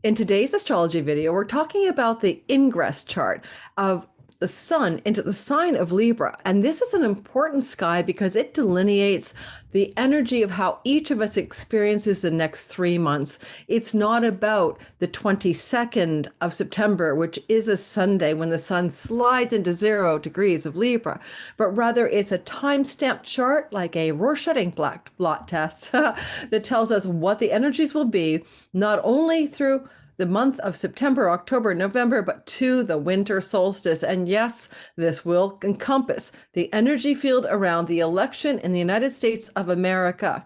In today's astrology video, we're talking about the ingress chart of the sun into the sign of Libra. And this is an important sky because it delineates the energy of how each of us experiences the next 3 months. It's not about the 22nd of September, which is a Sunday when the sun slides into 0 degrees of Libra, but rather it's a time-stamped chart like a Rorschach blot test that tells us what the energies will be, not only through the month of September, October, November, but to the winter solstice. And yes, this will encompass the energy field around the election in the United States of America.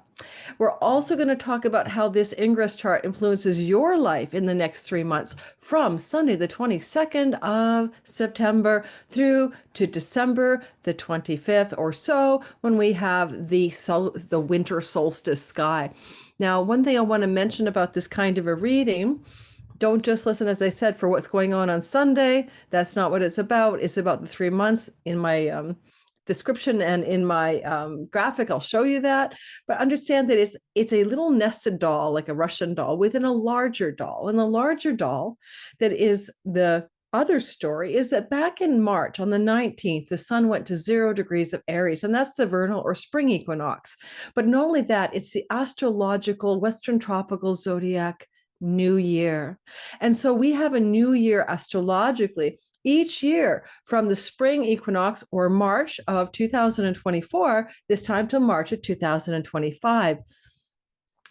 We're also going to talk about how this ingress chart influences your life in the next 3 months from Sunday, the 22nd of September through to December, the 25th or so, when we have the winter solstice sky. Now, one thing I want to mention about this kind of a reading, don't just listen, as I said, for what's going on Sunday. That's not what it's about. It's about the 3 months. In my description and in my graphic, I'll show you that. But understand that it's a little nested doll, like a Russian doll, within a larger doll. And the larger doll that is the other story is that back in March, on the 19th, the sun went to 0 degrees of Aries, and that's the vernal or spring equinox. But not only that, it's the astrological Western tropical zodiac new year. And so we have a new year astrologically each year from the spring equinox or March of 2024, this time to March of 2025.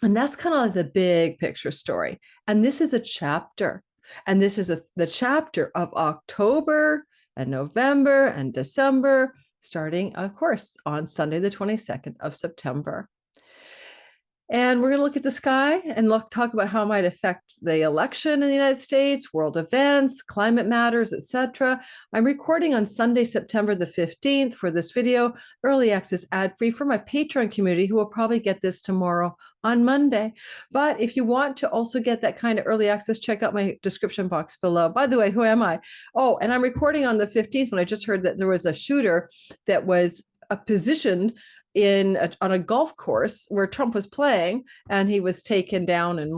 And that's kind of like the big picture story. And this is a chapter. And this is the chapter of October and November and December, starting, of course, on Sunday, the 22nd of September. And we're going to look at the sky and talk about how it might affect the election in the United States, world events, climate matters, etc. I'm recording on Sunday, September the 15th for this video, early access ad-free for my Patreon community, who will probably get this tomorrow on Monday. But if you want to also get that kind of early access, check out my description box below. By the way, who am I? Oh, and I'm recording on the 15th when I just heard that there was a shooter that was positioned on a golf course where Trump was playing, and he was taken down and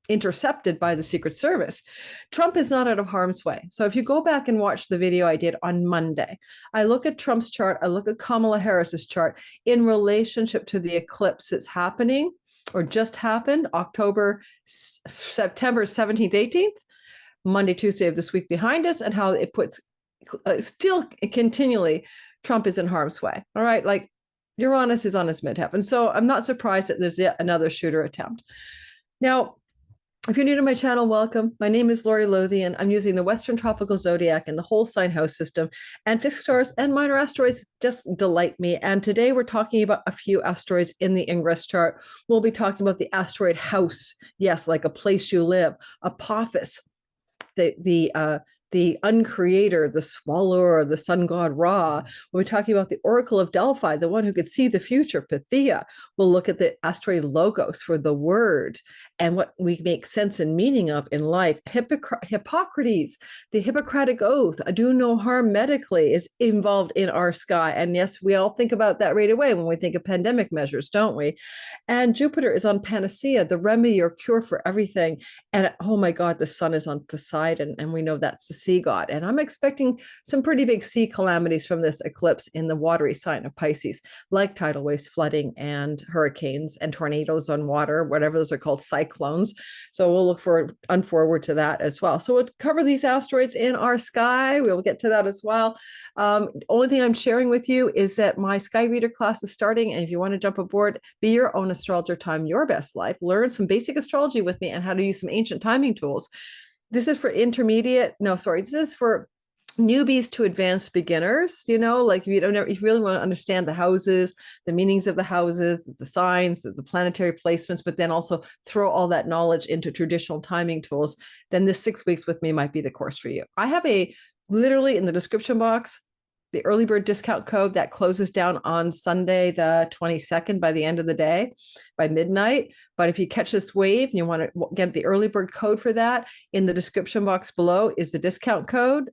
intercepted by the Secret Service. Trump is not out of harm's way. So if you go back and watch the video I did on Monday, I look at Trump's chart, I look at Kamala Harris's chart in relationship to the eclipse that's happening or just happened, September 17th, 18th, Monday, Tuesday of this week behind us, and how it puts still continually Trump is in harm's way. All right. Like Uranus is on his midheaven. And so I'm not surprised that there's yet another shooter attempt. Now, if you're new to my channel, welcome. My name is Lori Lothian. I'm using the Western Tropical Zodiac and the whole sign house system, and fixed stars and minor asteroids just delight me. And today we're talking about a few asteroids in the ingress chart. We'll be talking about the asteroid house. Yes, like a place you live. Apophis, the uncreator, the swallower, the sun god Ra. We'll be talking about the Oracle of Delphi, the one who could see the future, Pythia. We'll look at the asteroid Logos for the word and what we make sense and meaning of in life. Hippocrates, the Hippocratic Oath, do no harm medically, is involved in our sky. And yes, we all think about that right away when we think of pandemic measures, don't we? And Jupiter is on Panacea, the remedy or cure for everything. And oh my God, the sun is on Poseidon, and we know that's the sea god. And I'm expecting some pretty big sea calamities from this eclipse in the watery sign of Pisces, like tidal waves, flooding, and hurricanes and tornadoes on water, whatever those are called, cyclones. So we'll look forward to that as well. So we'll cover these asteroids in our sky. We'll get to that as well. Only thing I'm sharing with you is that my Sky Reader class is starting. And if you want to jump aboard, be your own astrologer, time your best life, learn some basic astrology with me and how to use some ancient timing tools. This is for this is for newbies to advanced beginners, like if you really want to understand the houses, the meanings of the houses, the signs, the planetary placements, but then also throw all that knowledge into traditional timing tools, then this 6 weeks with me might be the course for you. I have literally in the description box, the early bird discount code that closes down on Sunday, the 22nd, by the end of the day, by midnight. But if you catch this wave and you want to get the early bird code for that, in the description box below is the discount code,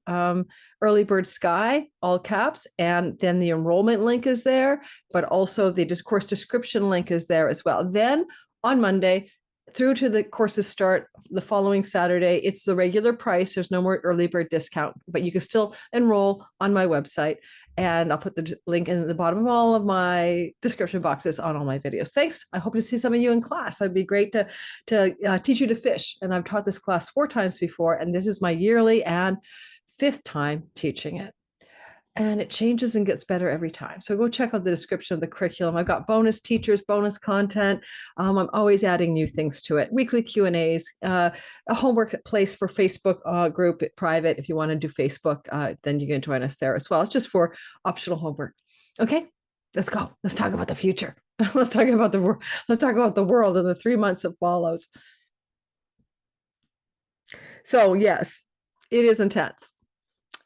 early bird sky, all caps. And then the enrollment link is there, but also the course description link is there as well. Then on Monday, through to the courses start the following Saturday. It's the regular price. There's no more early bird discount, but you can still enroll on my website. And I'll put the link in the bottom of all of my description boxes on all my videos. Thanks. I hope to see some of you in class. It'd be great to teach you to fish. And I've taught this class 4 times before, and this is my yearly and 5th time teaching it. And it changes and gets better every time. So go check out the description of the curriculum. I've got bonus teachers, bonus content. I'm always adding new things to it. Weekly Q&As, a homework place for Facebook group, private. If you want to do Facebook, then you can join us there as well. It's just for optional homework. Okay, let's go. Let's talk about the future. Let's talk about the world. Let's talk about the world in the 3 months that follows. So yes, it is intense.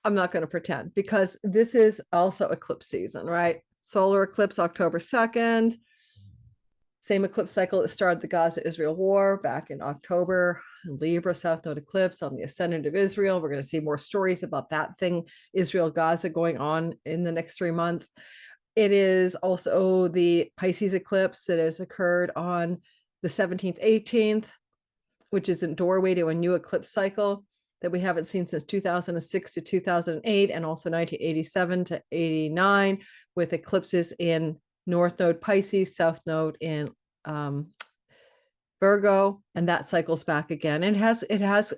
I'm not going to pretend, because this is also eclipse season, right? Solar eclipse, October 2nd. Same eclipse cycle that started the Gaza-Israel war back in October. Libra, South Node eclipse on the ascendant of Israel. We're going to see more stories about that thing, Israel-Gaza, going on in the next 3 months. It is also the Pisces eclipse that has occurred on the 17th, 18th, which is a doorway to a new eclipse cycle that we haven't seen since 2006 to 2008, and also 1987 to 89, with eclipses in North Node Pisces, South Node in Virgo, and that cycles back again. And it has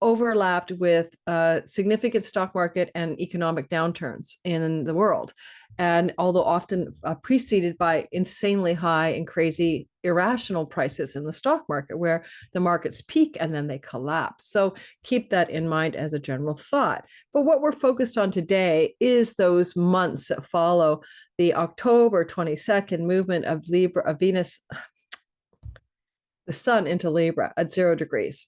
overlapped with significant stock market and economic downturns in the world. And although often preceded by insanely high and crazy irrational prices in the stock market, where the markets peak and then they collapse. So keep that in mind as a general thought. But what we're focused on today is those months that follow the October 22nd movement of Libra, of Venus, the sun into Libra at 0 degrees.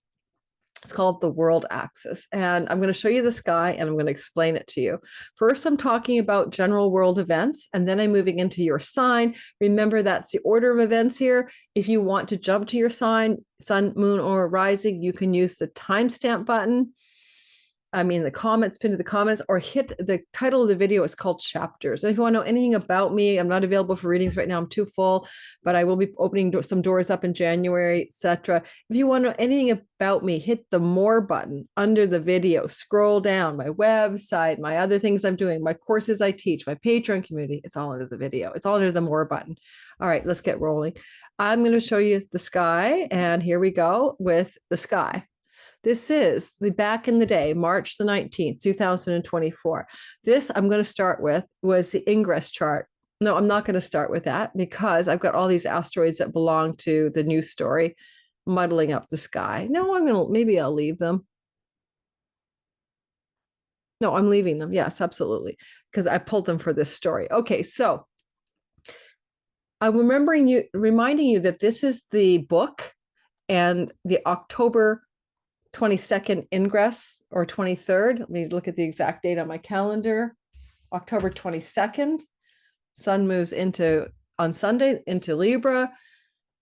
It's called the world axis. And I'm going to show you the sky and I'm going to explain it to you. First, I'm talking about general world events, and then I'm moving into your sign. Remember, that's the order of events here. If you want to jump to your sign, sun, moon, or rising, you can use the timestamp button. The comments, pin to the comments, or hit the title of the video. It's called chapters. And if you want to know anything about me, I'm not available for readings right now. I'm too full, but I will be opening some doors up in January, etc. If you want to know anything about me, hit the more button under the video. Scroll down. My website, my other things I'm doing, my courses I teach, my Patreon community. It's all under the video. It's all under the more button. All right, let's get rolling. I'm going to show you the sky, and here we go with the sky. This is the back in the day, March the 19th, 2024. This I'm going to start with was the ingress chart. No, I'm not going to start with that, because I've got all these asteroids that belong to the news story muddling up the sky. No, maybe I'll leave them. No, I'm leaving them. Yes, absolutely. Because I pulled them for this story. Okay, so I'm reminding you that this is the book, and the October 22nd ingress, or 23rd. Let me look at the exact date on my calendar. October 22nd. Sun moves on Sunday into Libra.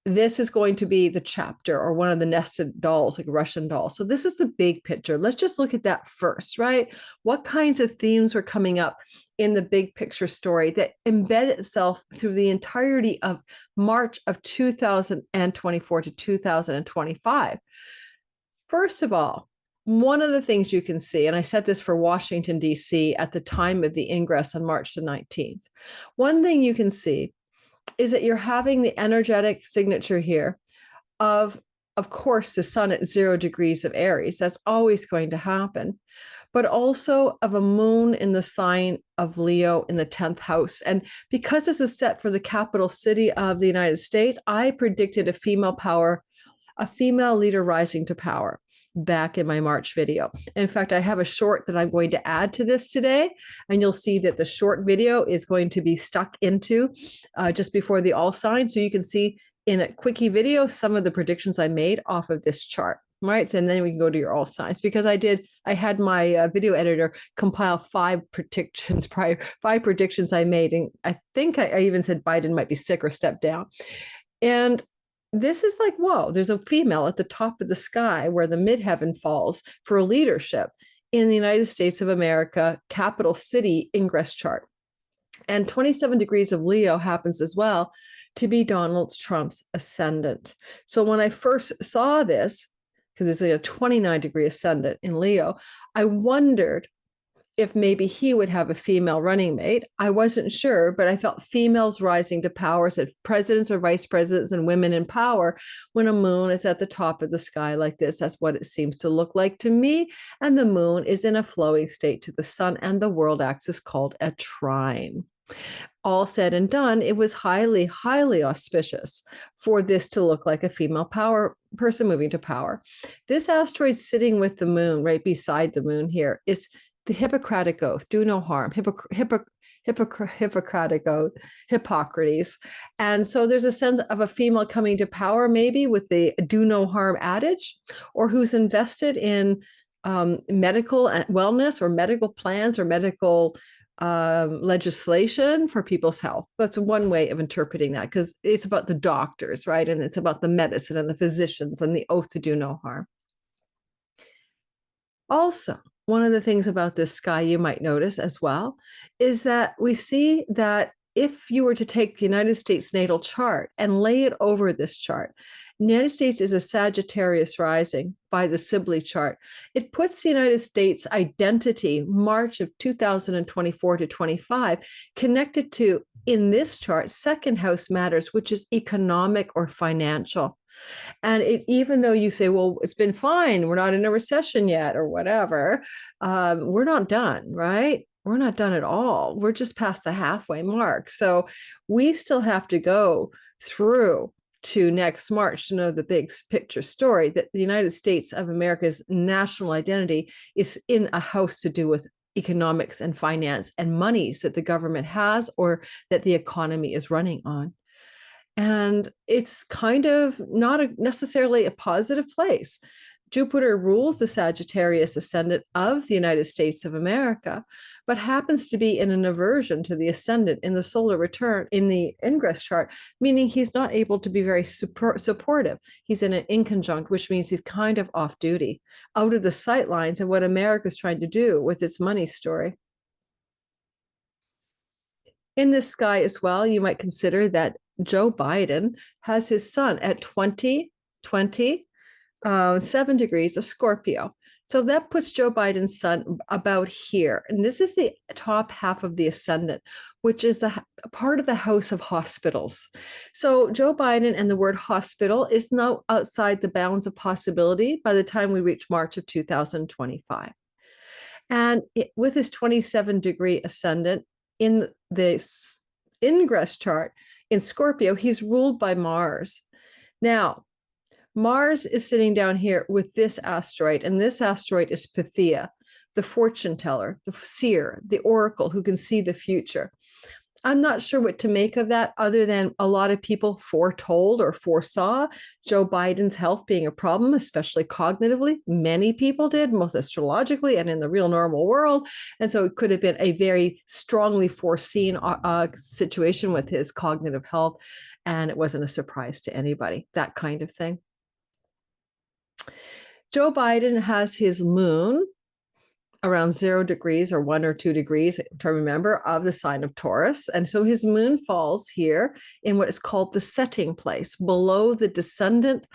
This is going to be the chapter, or one of the nested dolls, like a Russian doll. So this is the big picture. Let's just look at that first, right? What kinds of themes were coming up in the big picture story that embed itself through the entirety of March of 2024 to 2025? First of all, one of the things you can see, and I said this for Washington, D.C. at the time of the ingress on March the 19th, one thing you can see is that you're having the energetic signature here of course, the sun at 0 degrees of Aries. That's always going to happen. But also of a moon in the sign of Leo in the 10th house. And because this is set for the capital city of the United States, I predicted a female leader rising to power back in my March video. In fact, I have a short that I'm going to add to this today, and you'll see that the short video is going to be stuck into just before the all sign. So you can see in a quickie video some of the predictions I made off of this chart. Right. So, and then we can go to your all signs, because I had my video editor compile 5 predictions I made. And I think I even said Biden might be sick or step down. And this is like, whoa, there's a female at the top of the sky where the midheaven falls for leadership in the United States of America, capital city ingress chart. And 27 degrees of Leo happens as well to be Donald Trump's ascendant. So when I first saw this, because it's a 29-degree ascendant in Leo, I wondered if maybe he would have a female running mate. I wasn't sure, but I felt females rising to power, said presidents or vice presidents and women in power when a moon is at the top of the sky like this. That's what it seems to look like to me. And the moon is in a flowing state to the sun and the world axis called a trine. All said and done, it was highly, highly auspicious for this to look like a female power person moving to power. This asteroid sitting with the moon right beside the moon here is the Hippocratic Oath, do no harm, Hippocratic Oath, Hippocrates. And so there's a sense of a female coming to power, maybe with the do no harm adage, or who's invested in medical wellness or medical plans or medical legislation for people's health. That's one way of interpreting that, because it's about the doctors, right? And it's about the medicine and the physicians and the oath to do no harm. Also, one of the things about this sky you might notice as well is that we see that if you were to take the United States natal chart and lay it over this chart, the United States is a Sagittarius rising by the Sibley chart. It puts the United States identity, March of 2024 to 25, connected to, in this chart, second house matters, which is economic or financial. And even though you say, well, it's been fine, we're not in a recession yet or whatever, we're not done, right? We're not done at all. We're just past the halfway mark. So we still have to go through to next March to know the big picture story, that the United States of America's national identity is in a house to do with economics and finance and monies that the government has or that the economy is running on. And it's kind of not necessarily a positive place. Jupiter rules the Sagittarius ascendant of the United States of America, but happens to be in an aversion to the ascendant in the solar return in the ingress chart, meaning he's not able to be very supportive. He's in an inconjunct, which means he's kind of off duty, out of the sight lines of what America's trying to do with its money story. In this sky as well, you might consider that Joe Biden has his sun at 7 degrees of Scorpio. So that puts Joe Biden's sun about here. And this is the top half of the ascendant, which is the part of the house of hospitals. So Joe Biden and the word hospital is now outside the bounds of possibility by the time we reach March of 2025. And with his 27-degree ascendant in the ingress chart in Scorpio, he's ruled by Mars. Now, Mars is sitting down here with this asteroid, and this asteroid is Pythia, the fortune teller, the seer, the oracle who can see the future. I'm not sure what to make of that, other than a lot of people foretold or foresaw Joe Biden's health being a problem, especially cognitively. Many people did, both astrologically and in the real normal world. And so it could have been a very strongly foreseen situation with his cognitive health. And it wasn't a surprise to anybody, that kind of thing. Joe Biden has his moon around 0 degrees or 1 or 2 degrees, to remember, of the sign of Taurus. And so his moon falls here in what is called the setting place, below the descendant,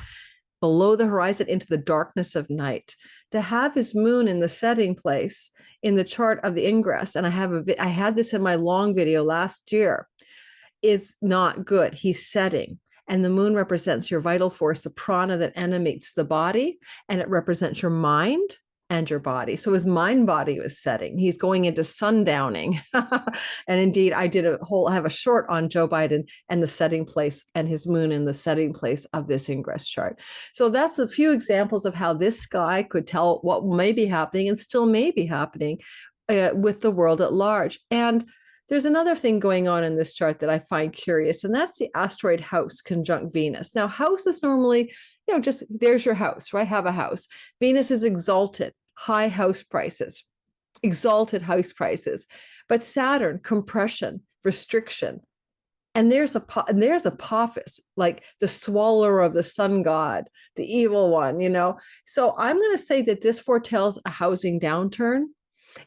below the horizon, into the darkness of night. To have his moon in the setting place in the chart of the ingress, and I had this in my long video last year, is not good. He's setting. And the moon represents your vital force, the prana that animates the body, and it represents your mind and your body. So his mind body was setting. He's going into sundowning. And indeed, I have a short on Joe Biden and the setting place and his moon in the setting place of this ingress chart. So that's a few examples of how this sky could tell what may be happening and still may be happening with the world at large. And there's another thing going on in this chart that I find curious, and that's the asteroid house conjunct Venus. Now, house is normally, just there's your house, right? Have a house. Venus is exalted, high house prices, exalted house prices. But Saturn, compression, restriction. And there's Apophis, like the swallower of the sun god, the evil one, So I'm going to say that this foretells a housing downturn.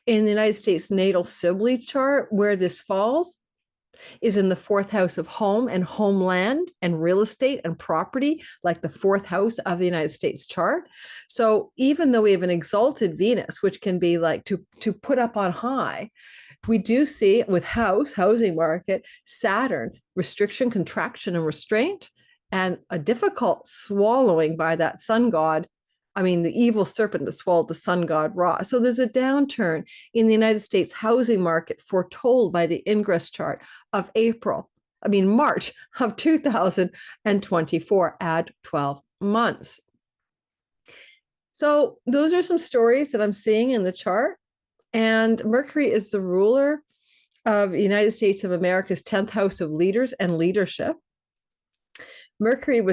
In the United States natal Sibley chart, where this falls, is in the fourth house of home and homeland and real estate and property, like the fourth house of the United States chart. So even though we have an exalted Venus, which can be like to put up on high, we do see with housing market, Saturn, restriction, contraction, and restraint, and a difficult swallowing by that sun god. I mean, the evil serpent that swallowed the sun god Ra. So there's a downturn in the United States housing market foretold by the ingress chart of March of 2024, add 12 months. So those are some stories that I'm seeing in the chart. And Mercury is the ruler of the United States of America's 10th house of leaders and leadership. Mercury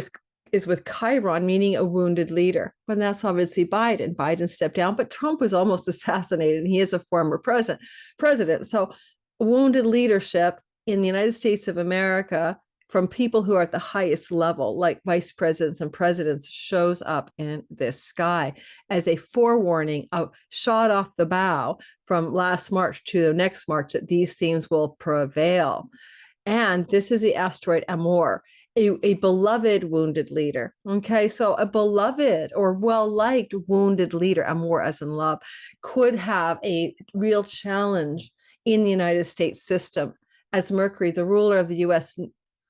is with Chiron, meaning a wounded leader. And that's obviously Biden. Biden stepped down, but Trump was almost assassinated, and he is a former president. So wounded leadership in the United States of America from people who are at the highest level, like vice presidents and presidents, shows up in this sky as a forewarning, a shot off the bow from last March to the next March that these themes will prevail. And this is the asteroid Amour, a beloved wounded leader. Okay, so a beloved or well-liked wounded leader, Amour as in love, could have a real challenge in the United States system as Mercury, the ruler of the US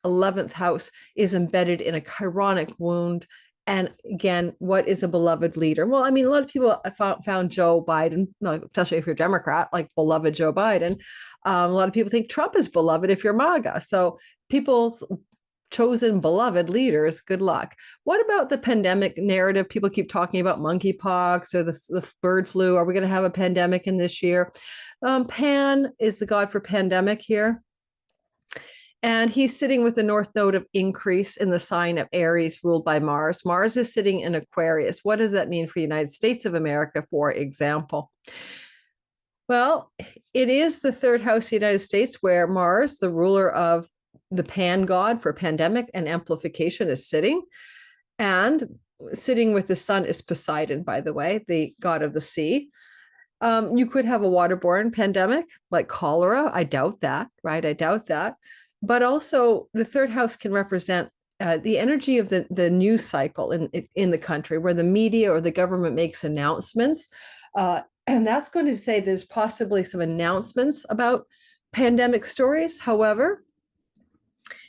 11th house, is embedded in a chironic wound. And again, what is a beloved leader? Well, I mean, a lot of people found Joe Biden, especially if you're Democrat, like beloved Joe Biden. A lot of people think Trump is beloved if you're MAGA. So people's chosen beloved leaders, good luck. What about the pandemic narrative? People keep talking about monkeypox or the bird flu. Are we going to have a pandemic in this year? Pan is the god for pandemic here. And he's sitting with the north node of increase in the sign of Aries, ruled by Mars. Mars is sitting in Aquarius. What does that mean for the United States of America, for example? Well, it is the third house of the United States where Mars, the ruler of the Pan god for pandemic and amplification, is sitting. And sitting with the sun is Poseidon, by the way, the god of the sea. You could have a waterborne pandemic like cholera. I doubt that, right? I doubt that. But also the third house can represent the energy of the news cycle in the country, where the media or the government makes announcements. And that's going to say there's possibly some announcements about pandemic stories. However,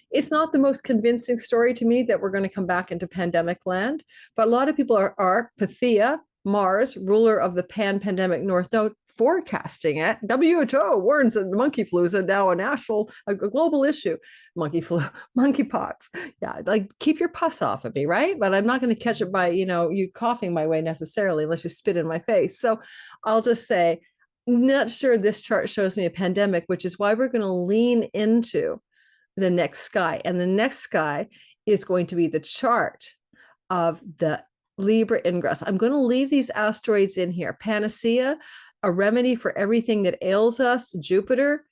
it's not the most convincing story to me that we're going to come back into pandemic land. But a lot of people are Pythia, Mars, ruler of the pandemic north node, forecasting it. WHO warns that the monkey flu is now a global issue. Monkey flu, monkeypox. Yeah, like keep your pus off of me, right? But I'm not going to catch it by, you coughing my way necessarily, unless you spit in my face. So I'll just say, not sure this chart shows me a pandemic, which is why we're going to lean into the next sky. And the next sky is going to be the chart of the Libra ingress. I'm going to leave these asteroids in here. Panacea, a remedy for everything that ails us. Jupiter,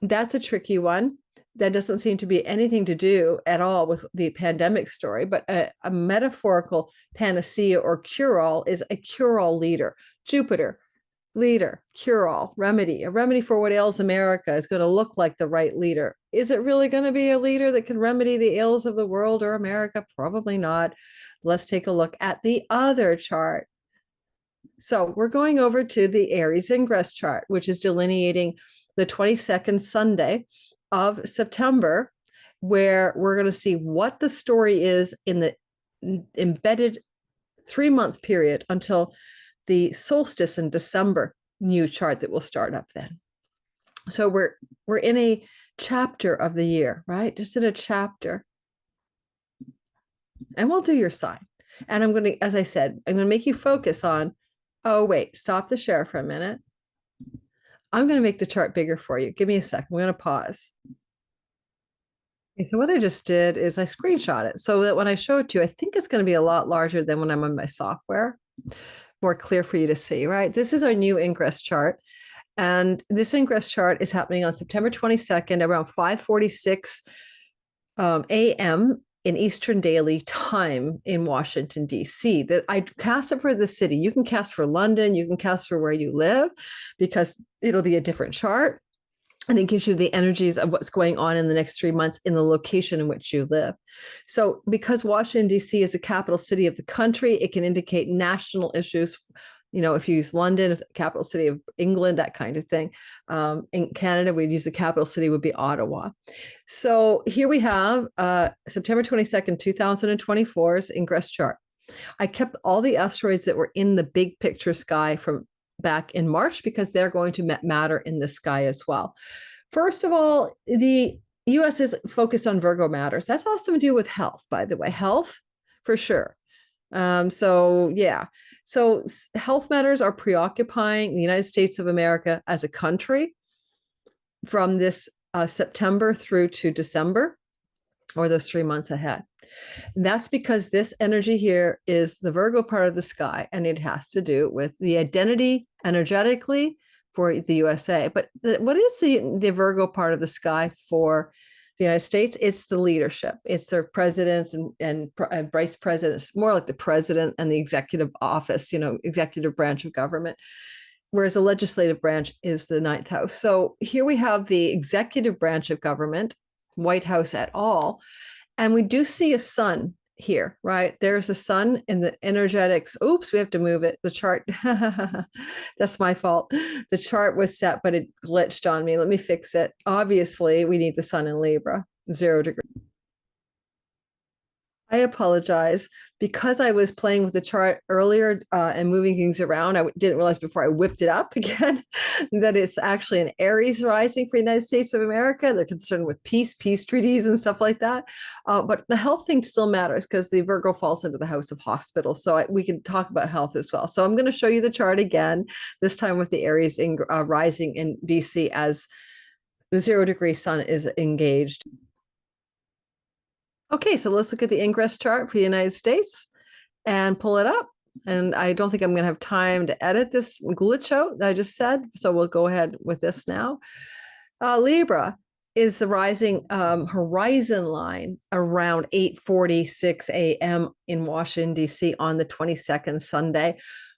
that's a tricky one. That doesn't seem to be anything to do at all with the pandemic story, but a metaphorical panacea or cure-all is a cure-all leader. Jupiter, leader, cure-all, remedy. A remedy for what ails America is going to look like the right leader. Is it really going to be a leader that can remedy the ills of the world or America? Probably not. Let's take a look at the other chart. So we're going over to the Aries ingress chart, which is delineating the 22nd Sunday of September, where we're going to see what the story is in the embedded 3-month period until the solstice in December new chart that will start up then. So we're in a chapter of the year, right? Just in a chapter. And we'll do your sign. And I'm going to, as I said, I'm going to make you focus on, oh, wait, stop the share for a minute. I'm going to make the chart bigger for you. Give me a second. We're going to pause. Okay, so what I just did is I screenshot it so that when I show it to you, I think it's going to be a lot larger than when I'm on my software. More clear for you to see, right? This is our new ingress chart. And this ingress chart is happening on September 22nd, around 5:46 a.m. in Eastern Daily Time in Washington, D.C. That I cast it for the city. You can cast for London. You can cast for where you live because it'll be a different chart. And it gives you the energies of what's going on in the next 3 months in the location in which you live. So because Washington, D.C. is the capital city of the country, it can indicate national issues. You know, if you use London, if the capital city of England, that kind of thing. In Canada, we'd use the capital city would be Ottawa. So here we have September 22nd, 2024's ingress chart. I kept all the asteroids that were in the big picture sky from back in March because they're going to matter in the sky as well. First of all, the US is focused on Virgo matters. That's also to do with health, by the way, health for sure. So health matters are preoccupying the United States of America as a country from this September through to December, or those 3 months ahead. And that's because this energy here is the Virgo part of the sky, and it has to do with the identity energetically for the USA. But what is the Virgo part of the sky for the United States? It's the leadership. It's their presidents and vice presidents, more like the president and the executive office, you know, executive branch of government. Whereas the legislative branch is the ninth house. So here we have the executive branch of government, White House at all. And we do see a sun here, right? There's a sun in the energetics. Oops, we have to move it. The chart, that's my fault. The chart was set, but it glitched on me. Let me fix it. Obviously, we need the sun in Libra, 0 degrees. I apologize because I was playing with the chart earlier and moving things around. I didn't realize before I whipped it up again that it's actually an Aries rising for the United States of America. They're concerned with peace treaties and stuff like that. But the health thing still matters because the Virgo falls into the house of hospital. So we can talk about health as well. So I'm going to show you the chart again, this time with the Aries rising in DC as the 0 degree sun is engaged. Okay, so let's look at the ingress chart for the United States and pull it up. And I don't think I'm going to have time to edit this glitch out that I just said. So we'll go ahead with this now. Libra is the rising horizon line around 8:46 a.m. in Washington, D.C. on the 22nd Sunday,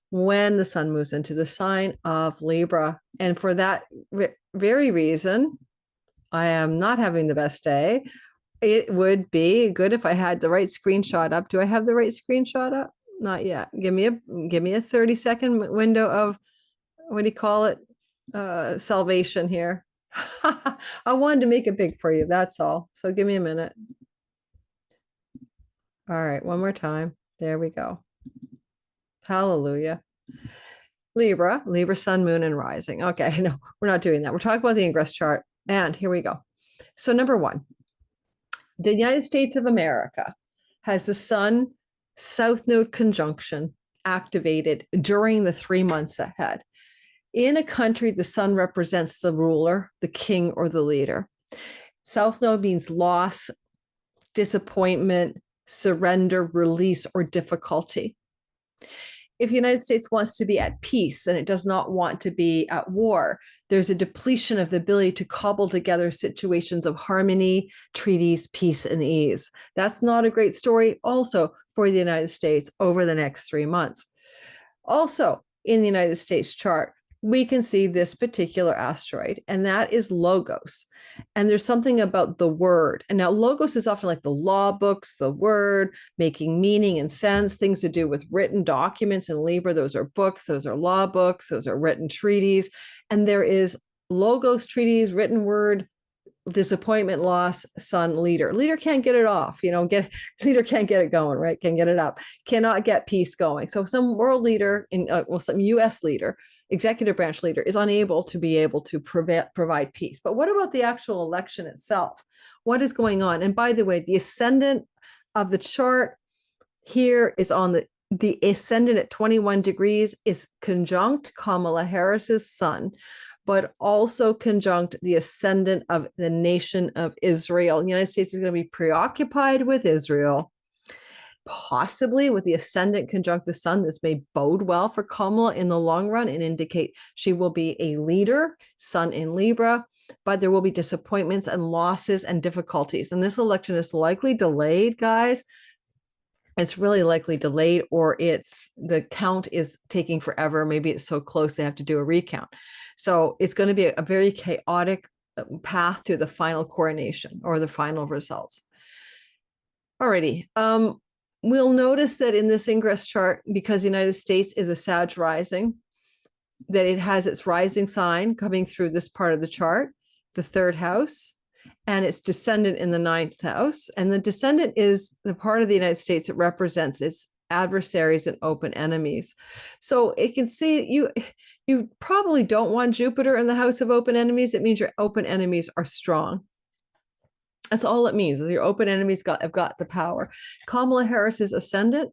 when the sun moves into the sign of Libra. And for that very reason, I am not having the best day. It would be good if I had the right screenshot up. Do I have the right screenshot up? Not yet. Give me a 30-second window of, what do you call it? Salvation here. I wanted to make it big for you. That's all. So give me a minute. All right, one more time. There we go. Hallelujah. Libra, sun, moon, and rising. Okay, no, we're not doing that. We're talking about the ingress chart. And here we go. So number one, the United States of America has the sun south node conjunction activated during the 3 months ahead. In a country, the sun represents the ruler, the king, or the leader. South node means loss, disappointment, surrender, release, or difficulty. If the United States wants to be at peace and it does not want to be at war, there's a depletion of the ability to cobble together situations of harmony, treaties, peace, and ease. That's not a great story also for the United States over the next 3 months. Also, in the United States chart, we can see this particular asteroid, and that is Logos. And there's something about the word. And now Logos is often like the law books, the word, making meaning and sense, things to do with written documents in Libra. Those are books, those are law books, those are written treaties. And there is Logos treaties, written word, disappointment, loss, sun, leader. Leader can't get it off, leader can't get it going, right? Can't get it up, cannot get peace going. So some world leader, some US leader, executive branch leader is unable to provide peace. But what about the actual election itself? What is going on? And by the way, the ascendant of the chart here is on the ascendant at 21 degrees is conjunct Kamala Harris's sun, but also conjunct the ascendant of the nation of Israel. The United States is going to be preoccupied with Israel. Possibly with the ascendant conjunct the sun, this may bode well for Kamala in the long run and indicate she will be a leader, sun in Libra, but there will be disappointments and losses and difficulties. And this election is likely delayed, guys. It's really likely delayed, or the count is taking forever. Maybe it's so close they have to do a recount. So it's going to be a very chaotic path to the final coronation or the final results. Alrighty. We'll notice that in this ingress chart, because the United States is a Sag rising, that it has its rising sign coming through this part of the chart, the third house, and its descendant in the ninth house. And the descendant is the part of the United States that represents its adversaries and open enemies. So it can see you probably don't want Jupiter in the house of open enemies. It means your open enemies are strong. That's all it means. Your open enemies have got the power. Kamala Harris's ascendant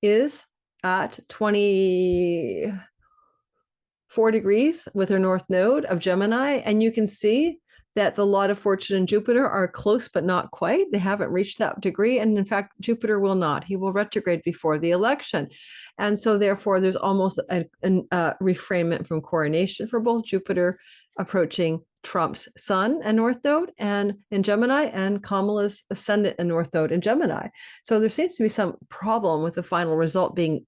is at 24 degrees with her north node of Gemini. And you can see that the lot of Fortune and Jupiter are close, but not quite. They haven't reached that degree. And in fact, Jupiter will not. He will retrograde before the election. And so therefore, there's almost a reframement from coronation for both Jupiter approaching Trump's sun and north node and in Gemini, and Kamala's ascendant and north node in Gemini. So there seems to be some problem with the final result being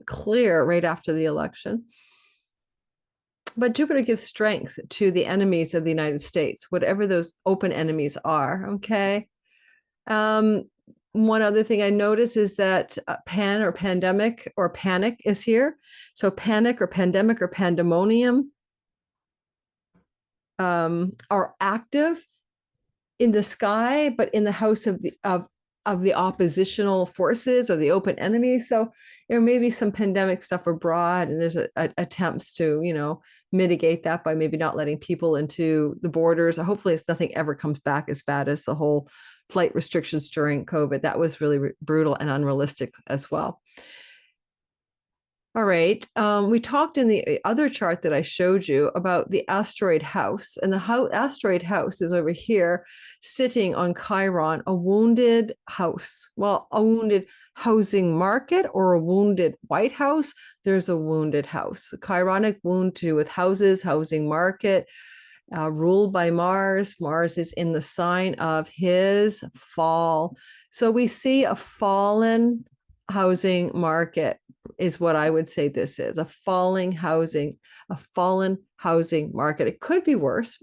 clear right after the election. But Jupiter gives strength to the enemies of the United States, whatever those open enemies are. Okay. One other thing I notice is that pan or pandemic or panic is here. So panic or pandemic or pandemonium are active in the sky, but in the house of the oppositional forces or the open enemies. So there may be some pandemic stuff abroad, and there's attempts to, mitigate that by maybe not letting people into the borders. Hopefully, nothing ever comes back as bad as the whole flight restrictions during COVID. That was really brutal and unrealistic as well. All right. We talked in the other chart that I showed you about the asteroid house, and the asteroid house is over here sitting on Chiron, a wounded house. Well, a wounded housing market or a wounded White House. There's a wounded house, a chironic wound to do with houses, housing market, ruled by Mars. Mars is in the sign of his fall. So we see a fallen housing market is what I would say this is, a fallen housing market. It could be worse.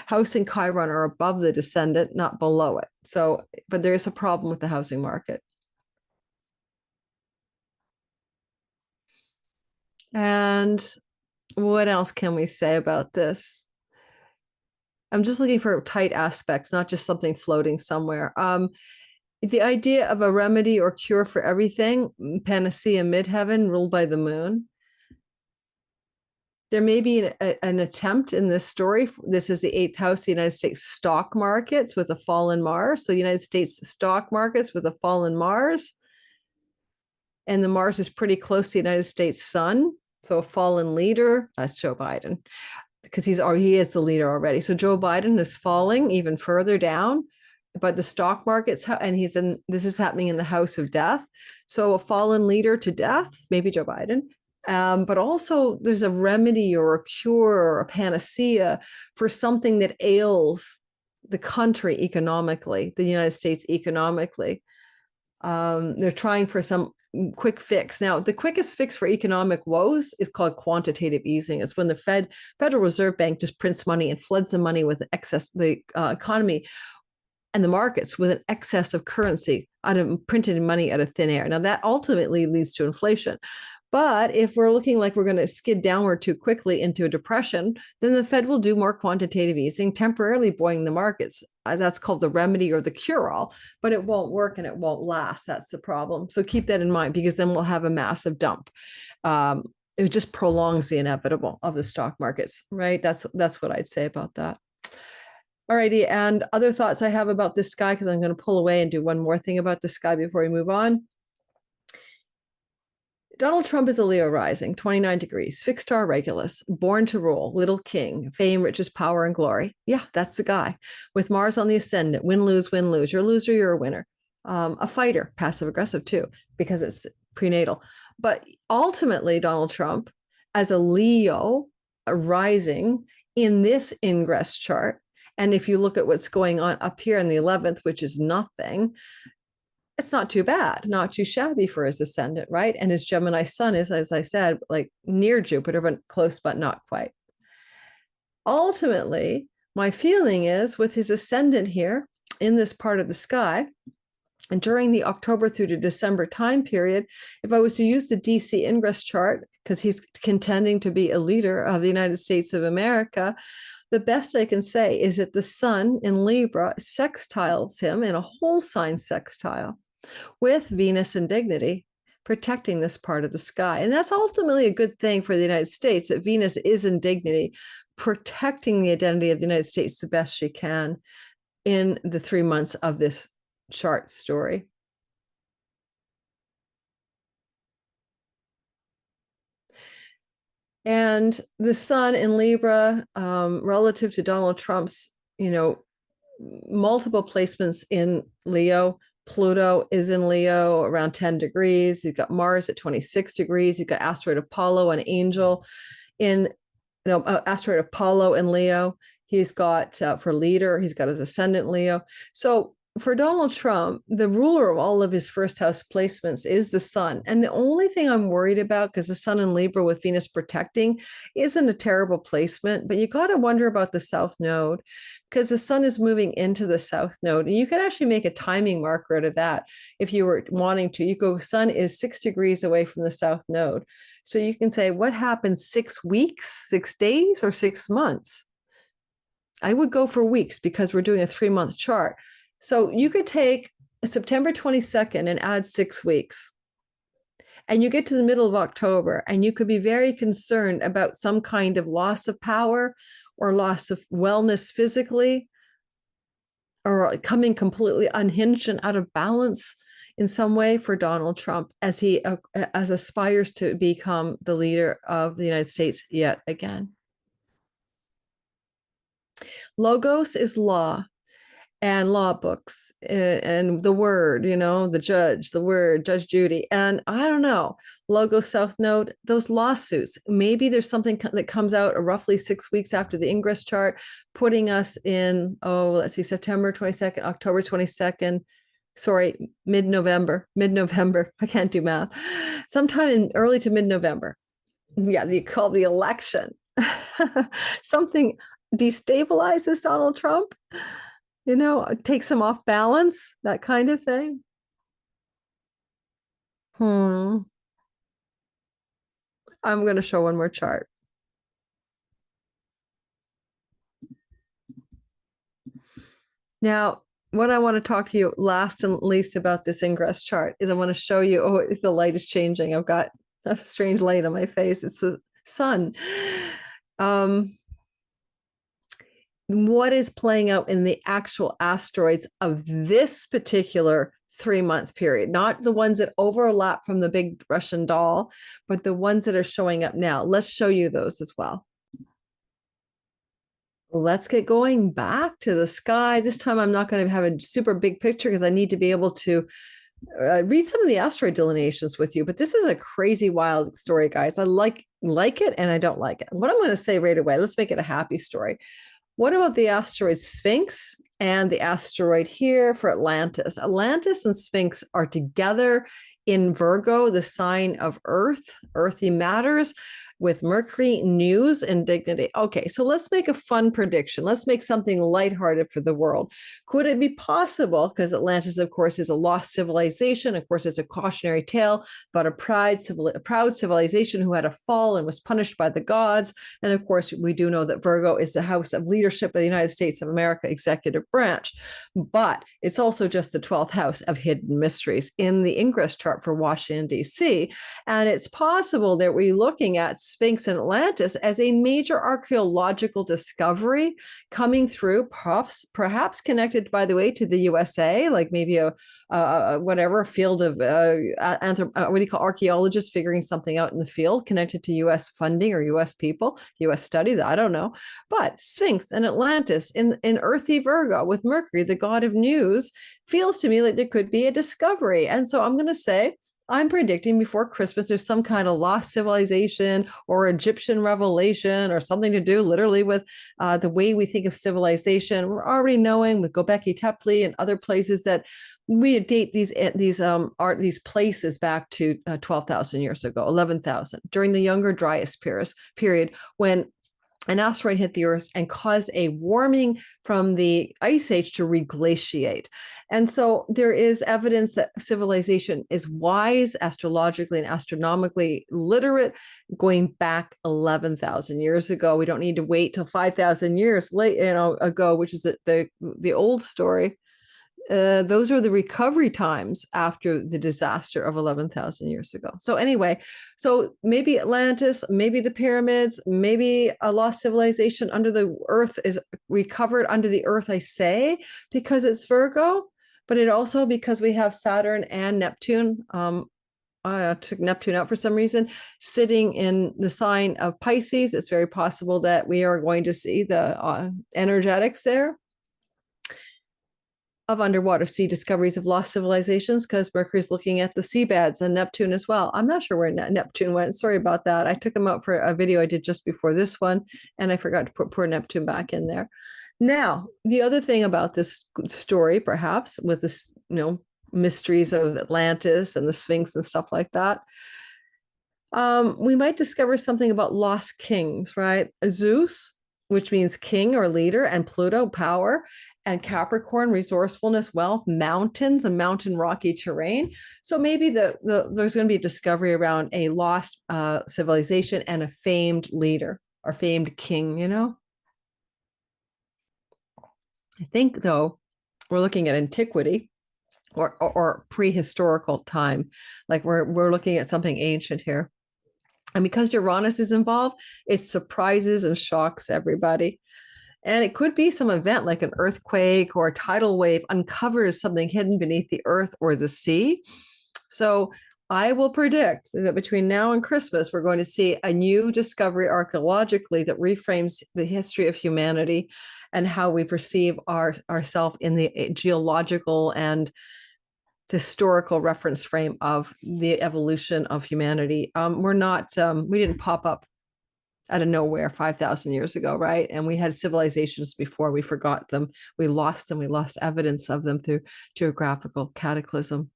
House and Chiron are above the descendant, not below it. So, but there is a problem with the housing market. And what else can we say about this? I'm just looking for tight aspects, not just something floating somewhere. The idea of a remedy or cure for everything, Panacea midheaven, ruled by the moon. There may be an attempt in this story. This is the 8th house, the United States stock markets with a fallen Mars. So United States stock markets with a fallen Mars. And the Mars is pretty close to the United States sun. So a fallen leader, that's Joe Biden, because he is the leader already. So Joe Biden is falling even further down. But the stock market's, and this is happening in the house of death. So a fallen leader to death, maybe Joe Biden. But also there's a remedy or a cure or a panacea for something that ails the country economically, the United States economically. They're trying for some quick fix. Now, the quickest fix for economic woes is called quantitative easing. It's when the Federal Reserve Bank just prints money and floods the money with excess, the economy and the markets with an excess of currency out of printed money out of thin air. Now that ultimately leads to inflation. But if we're looking like we're going to skid downward too quickly into a depression, then the Fed will do more quantitative easing, temporarily buoying the markets. That's called the remedy or the cure-all, but it won't work and it won't last. That's the problem. So keep that in mind, because then we'll have a massive dump. It just prolongs the inevitable of the stock markets, right? That's what I'd say about that. Alrighty, and other thoughts I have about this sky, because I'm going to pull away and do one more thing about the sky before we move on. Donald Trump is a Leo rising, 29 degrees, fixed star Regulus, born to rule, little king, fame, riches, power, and glory. Yeah, that's the guy. With Mars on the ascendant, win, lose, win, lose. You're a loser, you're a winner. A fighter, passive aggressive too, because it's prenatal. But ultimately, Donald Trump, as a Leo rising in this ingress chart, and if you look at what's going on up here in the 11th, which is nothing, it's not too bad, not too shabby for his ascendant, right? And his Gemini sun is, as I said, like near Jupiter, but close, but not quite. Ultimately, My feeling is with his ascendant here in this part of the sky, and during the October through to December time period, if I was to use the DC ingress chart, because he's contending to be a leader of the United States of America, the best I can say is that the sun in Libra sextiles him in a whole sign sextile with Venus in dignity, protecting this part of the sky. And that's ultimately a good thing for the United States, that Venus is in dignity, protecting the identity of the United States the best she can in the 3 months of this chart story. And the sun in Libra, relative to Donald Trump's, multiple placements in Leo. Pluto is in Leo around 10 degrees. You've got Mars at 26 degrees. You've got asteroid Apollo, an angel in, asteroid Apollo in Leo. He's got for leader, he's got his ascendant Leo. So for Donald Trump, the ruler of all of his first house placements is the sun. And the only thing I'm worried about, because the sun in Libra with Venus protecting isn't a terrible placement, but you got to wonder about the south node, because the sun is moving into the south node. And you could actually make a timing marker out of that if you were wanting to. You go, sun is 6 degrees away from the south node. So you can say, what happens 6 weeks, 6 days, or 6 months? I would go for weeks because we're doing a 3-month chart. So you could take September 22nd and add 6 weeks. And you get to the middle of October, and you could be very concerned about some kind of loss of power or loss of wellness physically, or coming completely unhinged and out of balance in some way for Donald Trump as he aspires to become the leader of the United States yet again. Logos is law and law books and the word, the judge, the word, Judge Judy. And I don't know, Logos South Node, those lawsuits, maybe there's something that comes out roughly 6 weeks after the ingress chart, putting us in, September 22nd, October 22nd, mid-November. I can't do math. Sometime in early to mid-November. Yeah, you call the election. Something destabilizes Donald Trump, takes him off balance, that kind of thing. I'm going to show one more chart. Now, what I want to talk to you last and least about this ingress chart is I want to show you, the light is changing. I've got a strange light on my face. It's the sun. What is playing out in the actual asteroids of this particular 3-month period, not the ones that overlap from the big Russian doll, but the ones that are showing up now. Let's show you those as well. Let's get going back to the sky. This time I'm not going to have a super big picture because I need to be able to read some of the asteroid delineations with you, but this is a crazy wild story, guys. I like it and I don't like it. What I'm going to say right away, let's make it a happy story. What about the asteroid Sphinx and the asteroid here for Atlantis? Atlantis and Sphinx are together in Virgo, the sign of Earth, earthy matters, with Mercury, news, and dignity. Okay, so let's make a fun prediction. Let's make something lighthearted for the world. Could it be possible, because Atlantis, of course, is a lost civilization. Of course, it's a cautionary tale about a proud civilization who had a fall and was punished by the gods. And of course, we do know that Virgo is the house of leadership of the United States of America, executive branch. But it's also just the 12th house of hidden mysteries in the ingress chart for Washington, D.C. And it's possible that we're looking at Sphinx and Atlantis as a major archaeological discovery coming through, perhaps connected, by the way, to the USA, like maybe a field of what do you call archaeologists figuring something out in the field connected to US funding or US people, US studies, I don't know. But Sphinx and Atlantis in earthy Virgo with Mercury, the god of news, feels to me like there could be a discovery. And so I'm going to say, I'm predicting before Christmas, there's some kind of lost civilization or Egyptian revelation or something to do literally with the way we think of civilization. We're already knowing with Göbekli Tepe and other places that we date these places back to 12,000 years ago, 11,000, during the Younger Dryas period, when an asteroid hit the Earth and caused a warming from the ice age to reglaciate. And so there is evidence that civilization is wise, astrologically and astronomically literate, going back 11,000 years ago. We don't need to wait till 5,000 years ago, which is the old story. Those are the recovery times after the disaster of 11,000 years ago. So anyway, so maybe Atlantis, maybe the pyramids, maybe a lost civilization under the earth is recovered under the earth, I say, because it's Virgo, but it also because we have Saturn and Neptune. I took Neptune out for some reason, sitting in the sign of Pisces. It's very possible that we are going to see the energetics there of underwater sea discoveries of lost civilizations, because Mercury's looking at the seabeds and Neptune as well. I'm not sure where Neptune went. Sorry about that. I took him out for a video I did just before this one, and I forgot to put poor Neptune back in there. Now, the other thing about this story, perhaps, with this, mysteries of Atlantis and the Sphinx and stuff like that, we might discover something about lost kings, right? Zeus, which means king or leader, and Pluto, power, and Capricorn, resourcefulness, wealth, mountains, and mountain rocky terrain. So maybe there's going to be a discovery around a lost civilization and a famed leader or famed king, I think, though, we're looking at antiquity or prehistorical time. Like we're looking at something ancient here. And because Uranus is involved, it surprises and shocks everybody. And it could be some event like an earthquake or a tidal wave uncovers something hidden beneath the earth or the sea. So I will predict that between now and Christmas, we're going to see a new discovery archaeologically that reframes the history of humanity and how we perceive ourselves in the geological and historical reference frame of the evolution of humanity. We didn't pop up out of nowhere 5,000 years ago, right? And we had civilizations before, we forgot them, we lost them, we lost evidence of them through geographical cataclysm.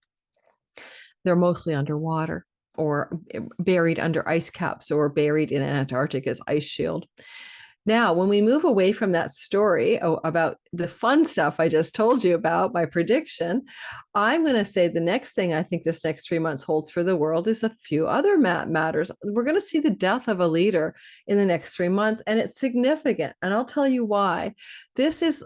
They're mostly underwater or buried under ice caps or buried in Antarctica's ice shield. Now, when we move away from that story about the fun stuff I just told you about, my prediction, I'm going to say the next thing I think this next 3 months holds for the world is a few other matters. We're going to see the death of a leader in the next 3 months, and it's significant. And I'll tell you why. This is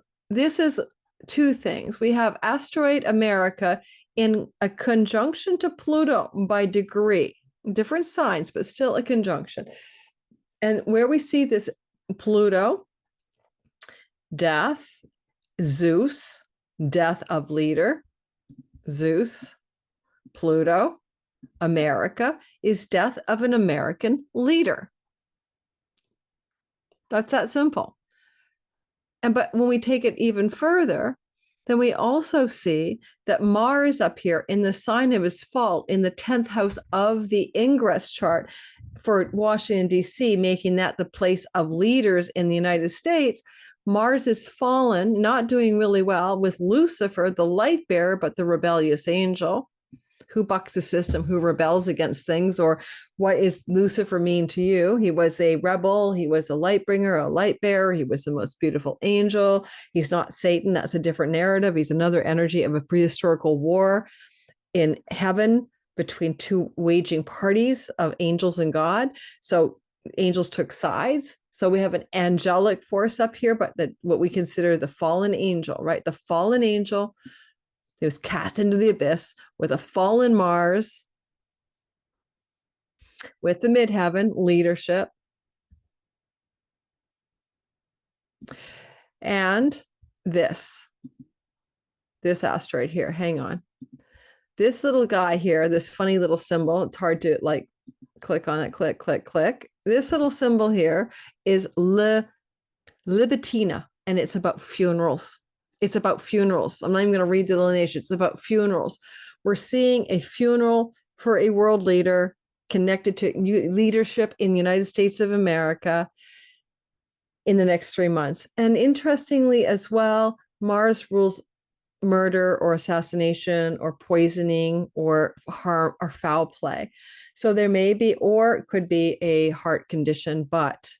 two things. We have asteroid America in a conjunction to Pluto by degree, different signs, but still a conjunction. And where we see this Pluto, death, Zeus, death of leader, Zeus, Pluto, America is death of an American leader. That's that simple. But when we take it even further, then we also see that Mars up here in the sign of his fault in the 10th house of the ingress chart for Washington, D.C., making that the place of leaders in the United States. Mars is fallen, not doing really well with Lucifer, the light bearer, but the rebellious angel who bucks the system, who rebels against things. Or what is Lucifer mean to you? He was a rebel. He was a light bringer, a light bearer. He was the most beautiful angel. He's not Satan. That's a different narrative. He's another energy of a prehistorical war in heaven between two waging parties of angels and God. So angels took sides. So we have an angelic force up here, but what we consider the fallen angel, right? The fallen angel, he was cast into the abyss with a fallen Mars, with the midheaven leadership. And this asteroid here, hang on. This little guy here, this funny little symbol, it's hard to click on it, click, click, click. This little symbol here is Libitina, and it's about funerals. It's about funerals. I'm not even going to read the delineation. It's about funerals. We're seeing a funeral for a world leader connected to leadership in the United States of America in the next 3 months. And interestingly as well, Mars rules murder or assassination or poisoning or harm or foul play. So there may be, or it could be a heart condition, but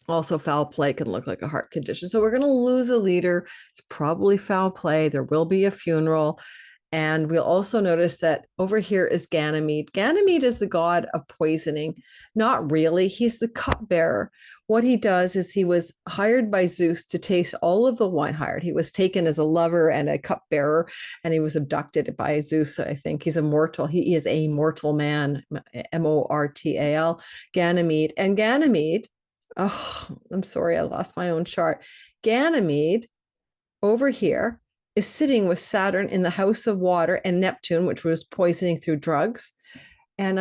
Also, foul play can look like a heart condition. So we're going to lose a leader. It's probably foul play. There will be a funeral. And we'll also notice that over here is Ganymede. Ganymede is the god of poisoning. Not really. He's the cupbearer. What he does is he was hired by Zeus to taste all of the wine. Hired. He was taken as a lover and a cupbearer, and he was abducted by Zeus. I think he's immortal. He is a mortal man, Mortal, Ganymede. And Ganymede, oh, I'm sorry, I lost my own chart. Ganymede over here is sitting with Saturn in the house of water and Neptune, which was poisoning through drugs. And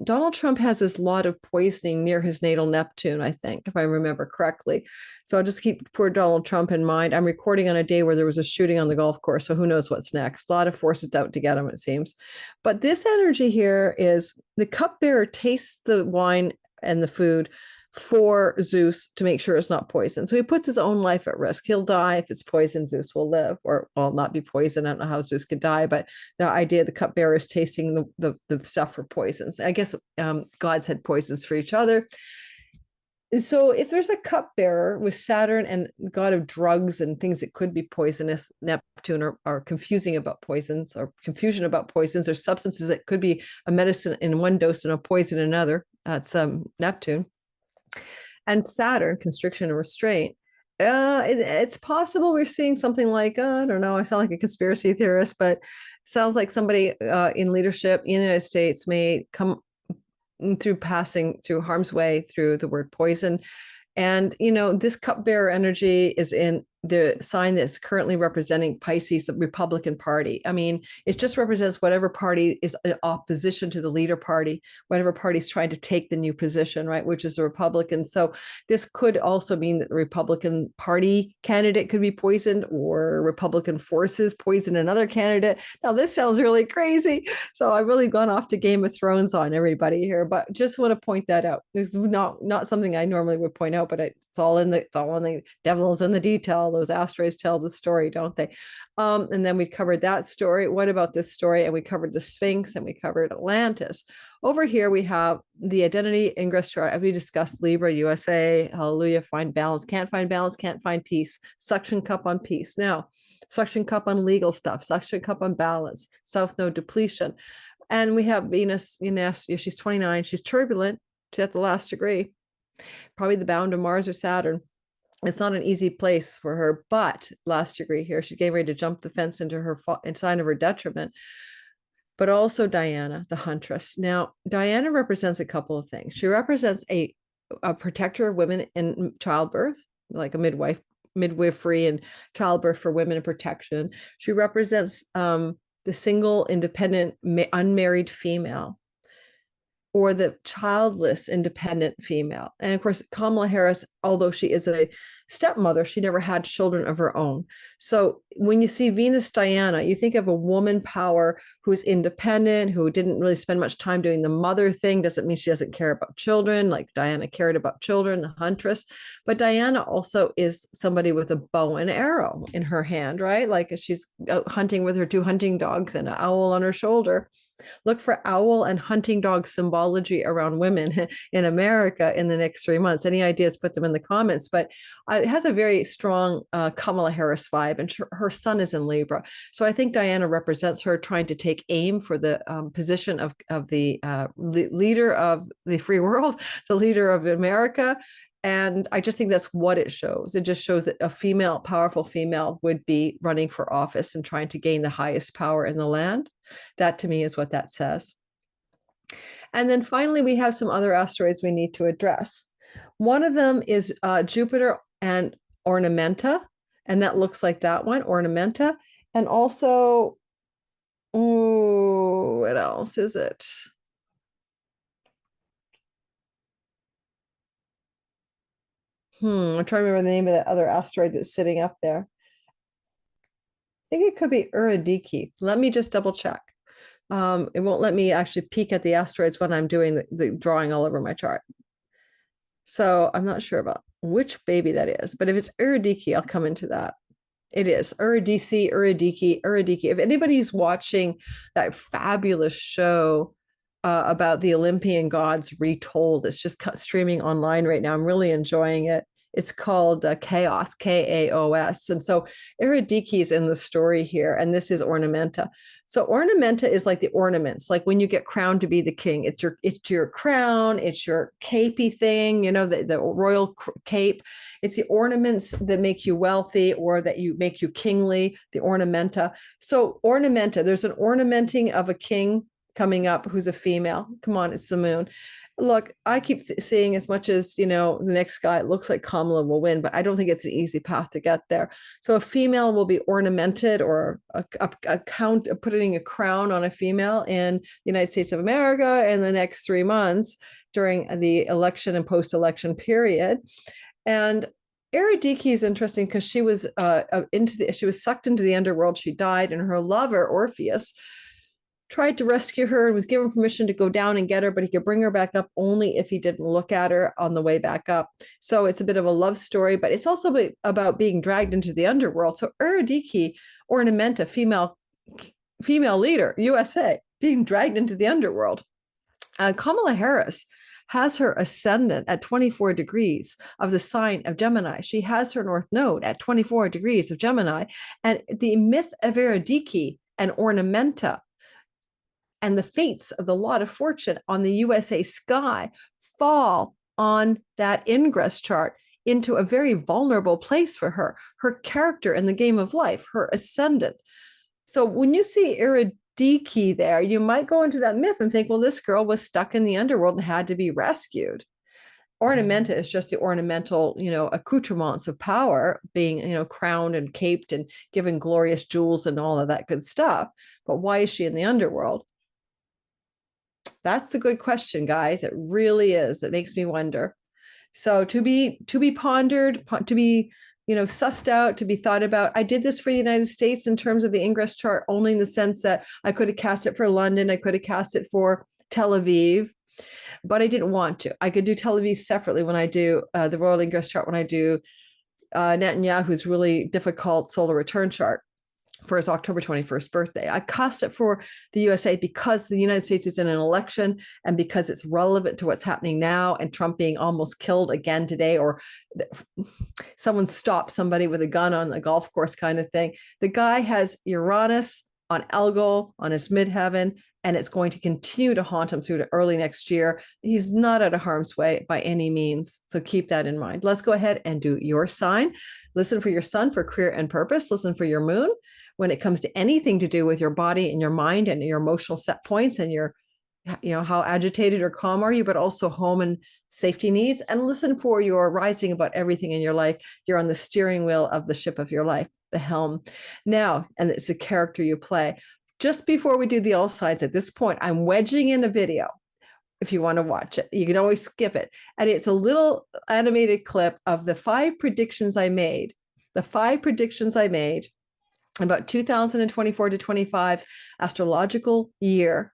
Donald Trump has this lot of poisoning near his natal Neptune, I think, if I remember correctly. So I'll just keep poor Donald Trump in mind. I'm recording on a day where there was a shooting on the golf course, so who knows what's next. A lot of forces out to get him, it seems. But this energy here is the cupbearer tastes the wine and the food for Zeus to make sure it's not poison. So he puts his own life at risk. He'll die if it's poison. Zeus will live, or well, not be poisoned. I don't know how Zeus could die, but the idea of the cupbearer is tasting the stuff for poisons. I guess gods had poisons for each other. So if there's a cupbearer with Saturn and god of drugs and things that could be poisonous, Neptune, or confusing about poisons, or confusion about poisons, or substances that could be a medicine in one dose and a poison in another, that's Neptune. And Saturn, constriction and restraint. It's possible we're seeing something like, I don't know, I sound like a conspiracy theorist, but sounds like somebody in leadership in the United States may come through passing through harm's way through the word poison. And, this cupbearer energy is in the sign that's currently representing Pisces, the Republican Party. I mean, it just represents whatever party is in opposition to the leader party, whatever party is trying to take the new position, right, which is the Republican. So this could also mean that the Republican Party candidate could be poisoned, or Republican forces poison another candidate. Now, this sounds really crazy. So I've really gone off to Game of Thrones on everybody here, but just want to point that out. It's not something I normally would point out, but it's all in the devil's in the detail. Those asteroids tell the story, don't they? And then we covered that story. What about this story? And we covered the Sphinx, and we covered Atlantis. Over here, we have the identity ingress chart. We discussed Libra, USA, hallelujah, find balance, can't find peace, suction cup on peace. Now, suction cup on legal stuff, suction cup on balance, south node depletion. And we have Venus, she's 29, she's turbulent, she's at the last degree, probably the bound of Mars or Saturn. It's not an easy place for her, but last degree here, she's getting ready to jump the fence into her sign of her detriment. But also Diana, the huntress. Now, Diana represents a couple of things. She represents a protector of women in childbirth, like a midwifery and childbirth for women in protection. She represents the single, independent, unmarried female, or the childless, independent female. And of course, Kamala Harris, although she is a stepmother, she never had children of her own. So when you see Venus Diana, you think of a woman power who's independent, who didn't really spend much time doing the mother thing. Doesn't mean she doesn't care about children, like Diana cared about children, the huntress. But Diana also is somebody with a bow and arrow in her hand, right? Like she's out hunting with her 2 hunting dogs and an owl on her shoulder. Look for owl and hunting dog symbology around women in America in the next 3 months. Any ideas, put them in the comments. But it has a very strong Kamala Harris vibe, and her sun is in Libra. So I think Diana represents her trying to take aim for the position of the leader of the free world, the leader of America. And I just think that's what it shows. It just shows that a female, powerful female, would be running for office and trying to gain the highest power in the land. That to me is what that says. And then finally, we have some other asteroids we need to address. One of them is Jupiter and Ornamenta, and that looks like that one, Ornamenta. And also, what else is it? I'm trying to remember the name of that other asteroid that's sitting up there. I think it could be Eurydice. Let me just double check. It won't let me actually peek at the asteroids when I'm doing the drawing all over my chart. So I'm not sure about which baby that is, but if it's Eurydice, I'll come into that. It is Eurydice. If anybody's watching that fabulous show, about the Olympian gods retold. It's just streaming online right now. I'm really enjoying it. It's called Chaos, Kaos. And so Eurydice is in the story here, and this is Ornamenta. So Ornamenta is like the ornaments, like when you get crowned to be the king. It's your crown, it's your capey thing, you know, the royal cape. It's the ornaments that make you wealthy or that you make you kingly, the ornamenta. So Ornamenta, there's an ornamenting of a king coming up who's a female. Come on, it's the moon. Look, I keep seeing as much as, you know, the next guy, it looks like Kamala will win, but I don't think it's an easy path to get there. So a female will be ornamented, or a count, putting a crown on a female in the United States of America in the next 3 months during the election and post-election period. And Eurydice is interesting because she was she was sucked into the underworld. She died, and her lover Orpheus tried to rescue her and was given permission to go down and get her, but he could bring her back up only if he didn't look at her on the way back up. So it's a bit of a love story, but it's also about being dragged into the underworld. So Eurydice, Ornamenta, female leader, USA, being dragged into the underworld. Kamala Harris has her ascendant at 24 degrees of the sign of Gemini. She has her North Node at 24 degrees of Gemini. And the myth of Eurydice and Ornamenta and the fates of the lot of fortune on the USA sky fall on that ingress chart into a very vulnerable place for her character in the game of life, her ascendant. So when you see Eurydice there, you might go into that myth and think, well, this girl was stuck in the underworld and had to be rescued. Ornamenta is just the ornamental, you know, accoutrements of power, being, you know, crowned and caped and given glorious jewels and all of that good stuff. But why is she in the underworld? That's the good question, guys. It really is. It makes me wonder. So to be pondered, to be, you know, sussed out, to be thought about. I did this for the United States in terms of the ingress chart, only in the sense that I could have cast it for London. I could have cast it for Tel Aviv, but I didn't want to. I could do Tel Aviv separately when I do the royal ingress chart, when I do Netanyahu's really difficult solar return chart for his October 21st birthday. I cast it for the USA because the United States is in an election, and because it's relevant to what's happening now, and Trump being almost killed again today, or someone stopped somebody with a gun on a golf course kind of thing. The guy has Uranus on Algol, on his midheaven, and it's going to continue to haunt him through to early next year. He's not out of harm's way by any means. So keep that in mind. Let's go ahead and do your sign. Listen for your sun for career and purpose. Listen for your moon when it comes to anything to do with your body and your mind and your emotional set points and your, you know, how agitated or calm are you, but also home and safety needs. And listen for your rising about everything in your life. You're on the steering wheel of the ship of your life, the helm. Now, and it's the character you play. Just before we do the all signs, at this point, I'm wedging in a video. If you want to watch it, you can always skip it. And it's a little animated clip of the 5 predictions I made. The 5 predictions I made about 2024 to 25 astrological year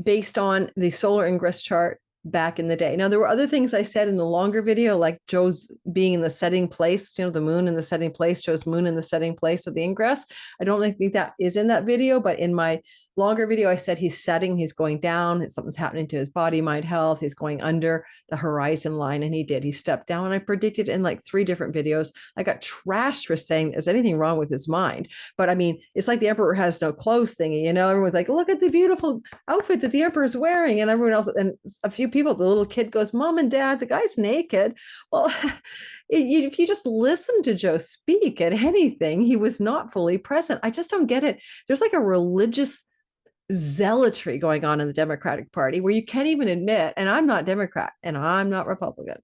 based on the solar ingress chart back in the day. Now, there were other things I said in the longer video, like Joe's being in the setting place, you know, the moon in the setting place, Joe's moon in the setting place of the ingress. I don't think that is in that video, but in my longer video, I said he's setting, he's going down, something's happening to his body, mind, health, he's going under the horizon line, and he did. He stepped down, and I predicted in like 3 different videos. I got trashed for saying there's anything wrong with his mind. But I mean, it's like the emperor has no clothes thingy, you know, everyone's like, look at the beautiful outfit that the emperor's wearing, and everyone else, and a few people, the little kid goes, Mom and Dad, the guy's naked. Well, if you just listen to Joe speak at anything, he was not fully present. I just don't get it. There's like a religious zealotry going on in the Democratic Party where you can't even admit, and I'm not Democrat and I'm not Republican.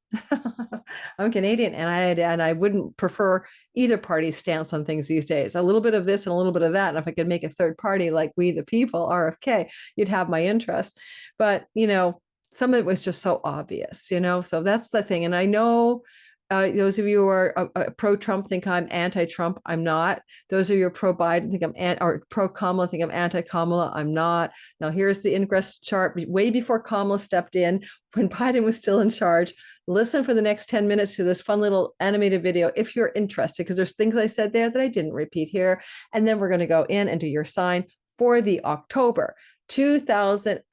I'm Canadian, and I wouldn't prefer either party's stance on things these days. A little bit of this and a little bit of that. And if I could make a third party like We the People, RFK, you'd have my interest. But, you know, some of it was just so obvious, you know, so that's the thing. And I know those of you who are pro-Trump think I'm anti-Trump. I'm not. Those of you who are pro-Biden think or pro-Kamala think I'm anti-Kamala. I'm not. Now, here's the ingress chart way before Kamala stepped in, when Biden was still in charge. Listen for the next 10 minutes to this fun little animated video if you're interested, because there's things I said there that I didn't repeat here. And then we're going to go in and do your sign for the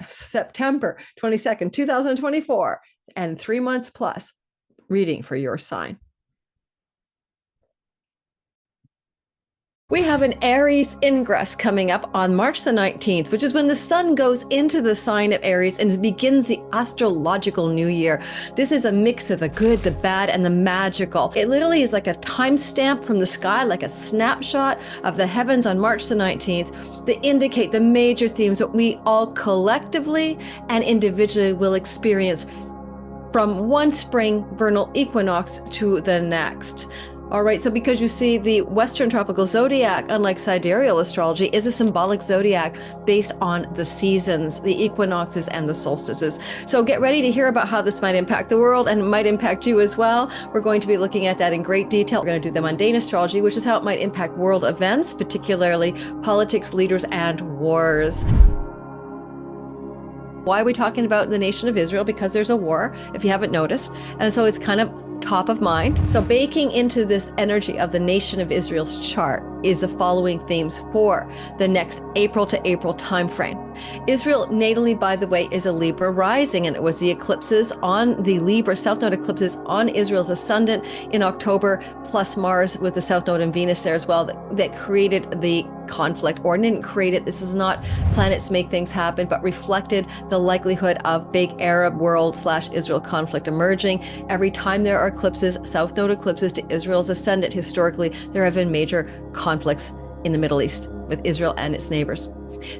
September 22nd, 2024, and 3 months plus reading for your sign. We have an Aries ingress coming up on March the 19th, which is when the sun goes into the sign of Aries and begins the astrological new year. This is a mix of the good, the bad, and the magical. It literally is like a timestamp from the sky, like a snapshot of the heavens on March the 19th that indicate the major themes that we all collectively and individually will experience from one spring vernal equinox to the next. All right, so because you see the Western tropical zodiac, unlike sidereal astrology, is a symbolic zodiac based on the seasons, the equinoxes, and the solstices. So get ready to hear about how this might impact the world and might impact you as well. We're going to be looking at that in great detail. We're going to do the mundane astrology, which is how it might impact world events, particularly politics, leaders, and wars. Why are we talking about the nation of Israel? Because there's a war, if you haven't noticed. And so it's kind of top of mind. So baking into this energy of the nation of Israel's chart is the following themes for the next April to April timeframe. Israel natally, by the way, is a Libra rising, and it was the eclipses on the Libra South Node eclipses on Israel's ascendant in October, plus Mars with the South Node and Venus there as well, that created the conflict, or didn't create it. This is not planets make things happen, but reflected the likelihood of big Arab world / Israel conflict emerging. Every time there are eclipses, South Node eclipses to Israel's ascendant, historically, there have been major conflicts in the Middle East with Israel and its neighbors.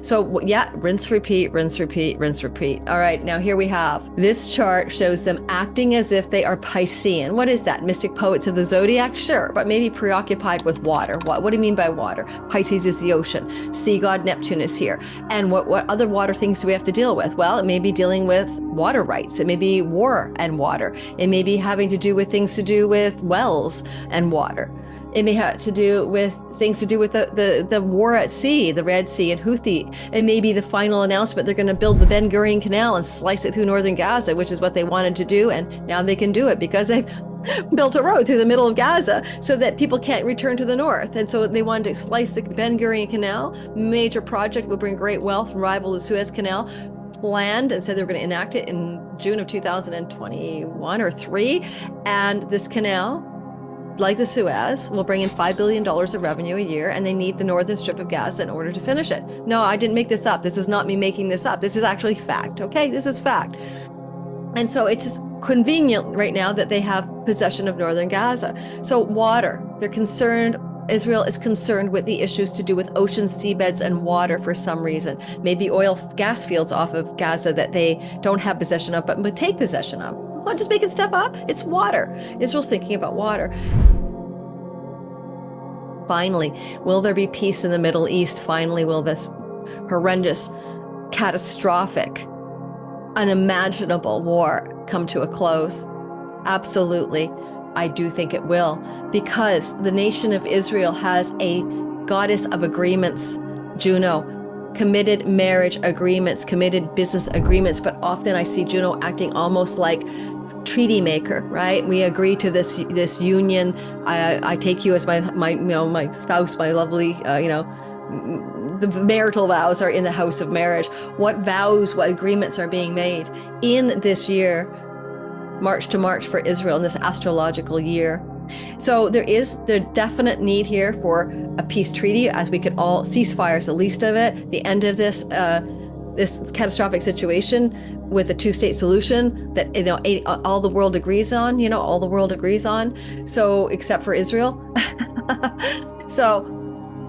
So yeah, rinse, repeat, rinse, repeat, rinse, repeat. All right, now here we have, this chart shows them acting as if they are Piscean. What is that? Mystic poets of the zodiac? Sure, but maybe preoccupied with water. What do you mean by water? Pisces is the ocean. Sea god Neptune is here. And what other water things do we have to deal with? Well, it may be dealing with water rights. It may be war and water. It may be having to do with things to do with wells and water. It may have to do with things to do with the war at sea, the Red Sea and Houthi. It may be the final announcement they're going to build the Ben Gurion Canal and slice it through northern Gaza, which is what they wanted to do. And now they can do it because they've built a road through the middle of Gaza so that people can't return to the north. And so they wanted to slice the Ben Gurion Canal. Major project will bring great wealth, rival the Suez Canal. Planned and said they were going to enact it in June of 2021 or 3. And this canal, like the Suez, will bring in $5 billion of revenue a year, and they need the northern strip of Gaza in order to finish it. No, I didn't make this up. This is not me making this up. This is actually fact, okay? This is fact. And so it's convenient right now that they have possession of northern Gaza. So water, they're concerned. Israel is concerned with the issues to do with ocean seabeds and water for some reason. Maybe oil gas fields off of Gaza that they don't have possession of, but take possession of. Well, just make it step up. It's water. Israel's thinking about water. Finally, will there be peace in the Middle East? Finally, will this horrendous, catastrophic, unimaginable war come to a close? Absolutely. I do think it will, because the nation of Israel has a goddess of agreements, Juno, committed marriage agreements, committed business agreements, but often I see Juno acting almost like treaty maker, right? We agree to this union. I take you as my spouse, my lovely, the marital vows are in the house of marriage. What vows, what agreements are being made in this year, March to March for Israel in this astrological year. So there is the definite need here for a peace treaty, as we could all ceasefire is the least of it. The end of this this catastrophic situation with a two-state solution that all the world agrees on. All the world agrees on. So except for Israel. So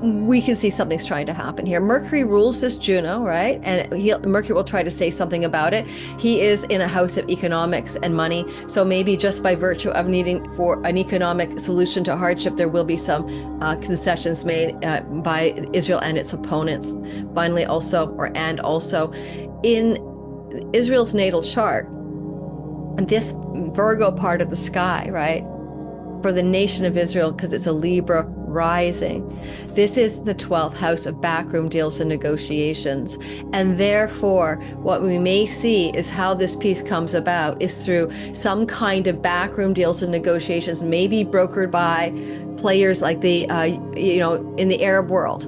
we can see something's trying to happen here. Mercury rules this Juno, right? And Mercury will try to say something about it. He is in a house of economics and money. So maybe just by virtue of needing for an economic solution to hardship, there will be some concessions made by Israel and its opponents. Finally, also in Israel's natal chart, and this Virgo part of the sky, right? For the nation of Israel, because it's a Libra rising. This is the 12th house of backroom deals and negotiations. And therefore, what we may see is how this peace comes about is through some kind of backroom deals and negotiations, maybe brokered by players like in the Arab world,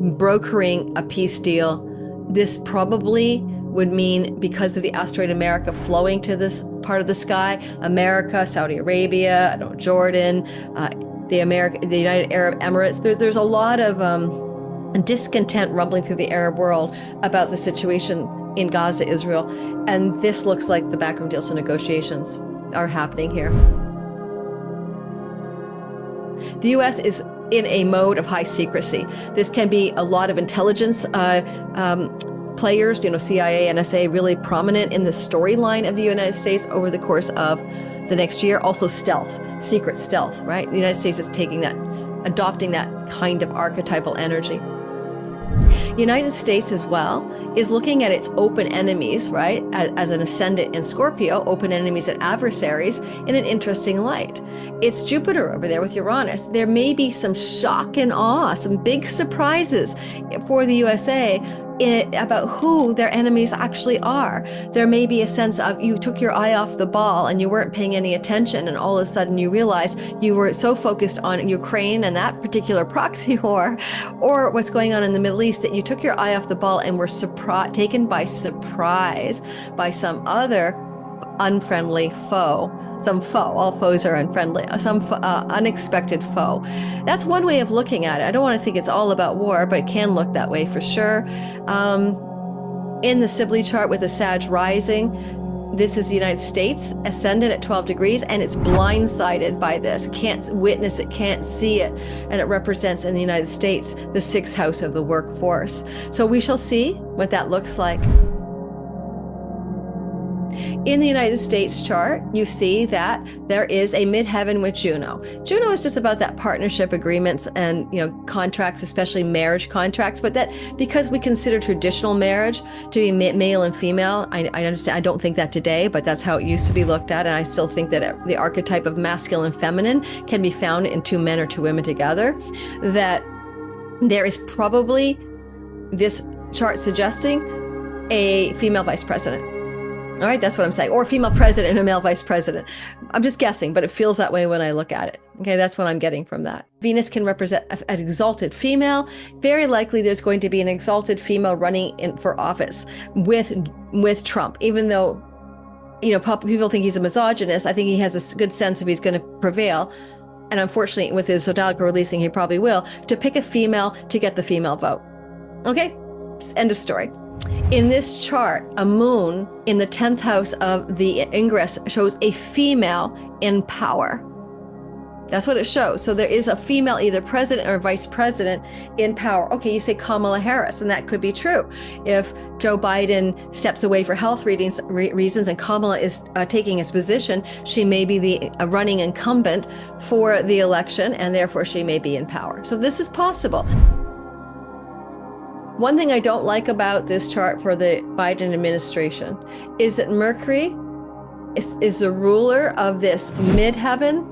brokering a peace deal. This probably would mean, because of the asteroid America flowing to this part of the sky, America, Saudi Arabia, Jordan, the United Arab Emirates. There's a lot of discontent rumbling through the Arab world about the situation in Gaza, Israel, and this looks like the backroom deals and negotiations are happening here. The U.S. is in a mode of high secrecy. This can be a lot of intelligence players, CIA, NSA, really prominent in the storyline of the United States over the course of the next year. Also stealth, secret stealth, right? The United States is adopting that kind of archetypal energy. United States as well is looking at its open enemies, right, as an ascendant in Scorpio, open enemies and adversaries, in an interesting light. It's Jupiter over there with Uranus. There may be some shock and awe, some big surprises for the USA about who their enemies actually are. There may be a sense of you took your eye off the ball and you weren't paying any attention, and all of a sudden you realize you were so focused on Ukraine and that particular proxy war, or what's going on in the Middle East, that you took your eye off the ball and were taken by surprise by some other unfriendly foe. Some foe, all foes are unfriendly, some unexpected foe. That's one way of looking at it. I don't want to think it's all about war, but it can look that way for sure. In the Sibley chart with the Sag rising, this is the United States, ascendant at 12 degrees, and it's blindsided by this. Can't witness it, can't see it. And it represents in the United States the 6th house of the workforce. So we shall see what that looks like. In the United States chart, you see that there is a midheaven with Juno. Juno is just about that partnership agreements and contracts, especially marriage contracts. But that, because we consider traditional marriage to be male and female, I understand. I don't think that today, but that's how it used to be looked at. And I still think that the archetype of masculine and feminine can be found in 2 men or 2 women together. That there is probably this chart suggesting a female vice president. All right, that's what I'm saying. Or a female president and a male vice president. I'm just guessing, but it feels that way when I look at it. Okay, that's what I'm getting from that. Venus can represent an exalted female. Very likely there's going to be an exalted female running for office with Trump, even though, people think he's a misogynist. I think he has a good sense if he's going to prevail. And unfortunately, with his Zodiacal releasing, he probably will, to pick a female to get the female vote. Okay, end of story. In this chart, a moon in the 10th house of the ingress shows a female in power. That's what it shows. So there is a female, either president or vice president, in power. Okay, you say Kamala Harris, and that could be true. If Joe Biden steps away for health reasons and Kamala is taking his position, she may be the running incumbent for the election, and therefore she may be in power. So this is possible. One thing I don't like about this chart for the Biden administration is that Mercury is the ruler of this midheaven,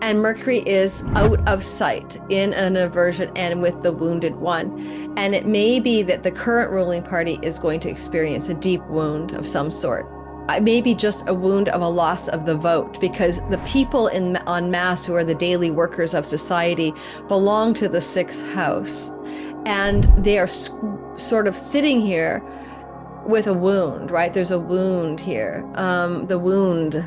and Mercury is out of sight in an aversion and with the wounded one. And it may be that the current ruling party is going to experience a deep wound of some sort. It may be just a wound of a loss of the vote, because the people en masse who are the daily workers of society belong to the 6th house. And they are sort of sitting here with a wound, right? There's a wound here. The wound.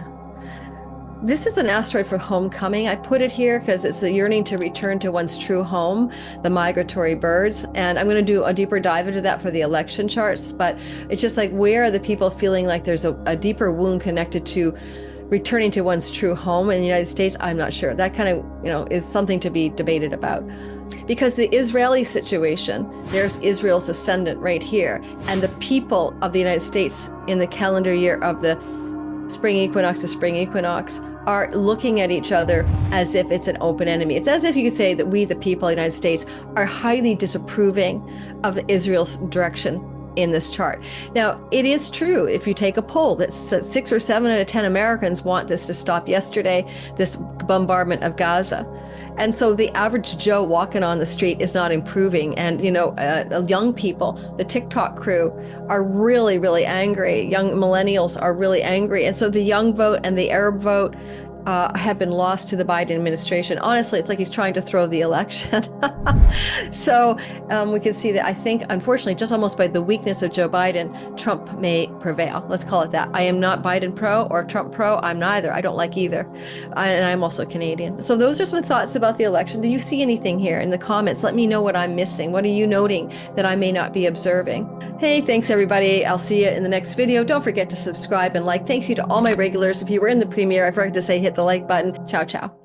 This is an asteroid for homecoming. I put it here because it's the yearning to return to one's true home, the migratory birds. And I'm going to do a deeper dive into that for the election charts. But it's just like, where are the people feeling like there's a deeper wound connected to returning to one's true home in the United States? I'm not sure. That kind of, is something to be debated about. Because the Israeli situation, there's Israel's ascendant right here, and the people of the United States in the calendar year of the spring equinox to spring equinox are looking at each other as if it's an open enemy. It's as if you could say that we, the people of the United States, are highly disapproving of Israel's direction in this chart. Now, it is true, if you take a poll, that 6 or 7 out of 10 Americans want this to stop yesterday, this bombardment of Gaza. And so the average Joe walking on the street is not improving. And, young people, the TikTok crew, are really, really angry. Young millennials are really angry. And so the young vote and the Arab vote have been lost to the Biden administration. Honestly, it's like he's trying to throw the election. So we can see that I think, unfortunately, just almost by the weakness of Joe Biden, Trump may prevail. Let's call it that. I am not Biden pro or Trump pro. I'm neither. I don't like either. And I'm also Canadian. So those are some thoughts about the election. Do you see anything here in the comments? Let me know what I'm missing. What are you noting that I may not be observing? Hey, thanks everybody. I'll see you in the next video. Don't forget to subscribe and like. Thank you to all my regulars. If you were in the premiere, I forgot to say hit the like button. Ciao, ciao.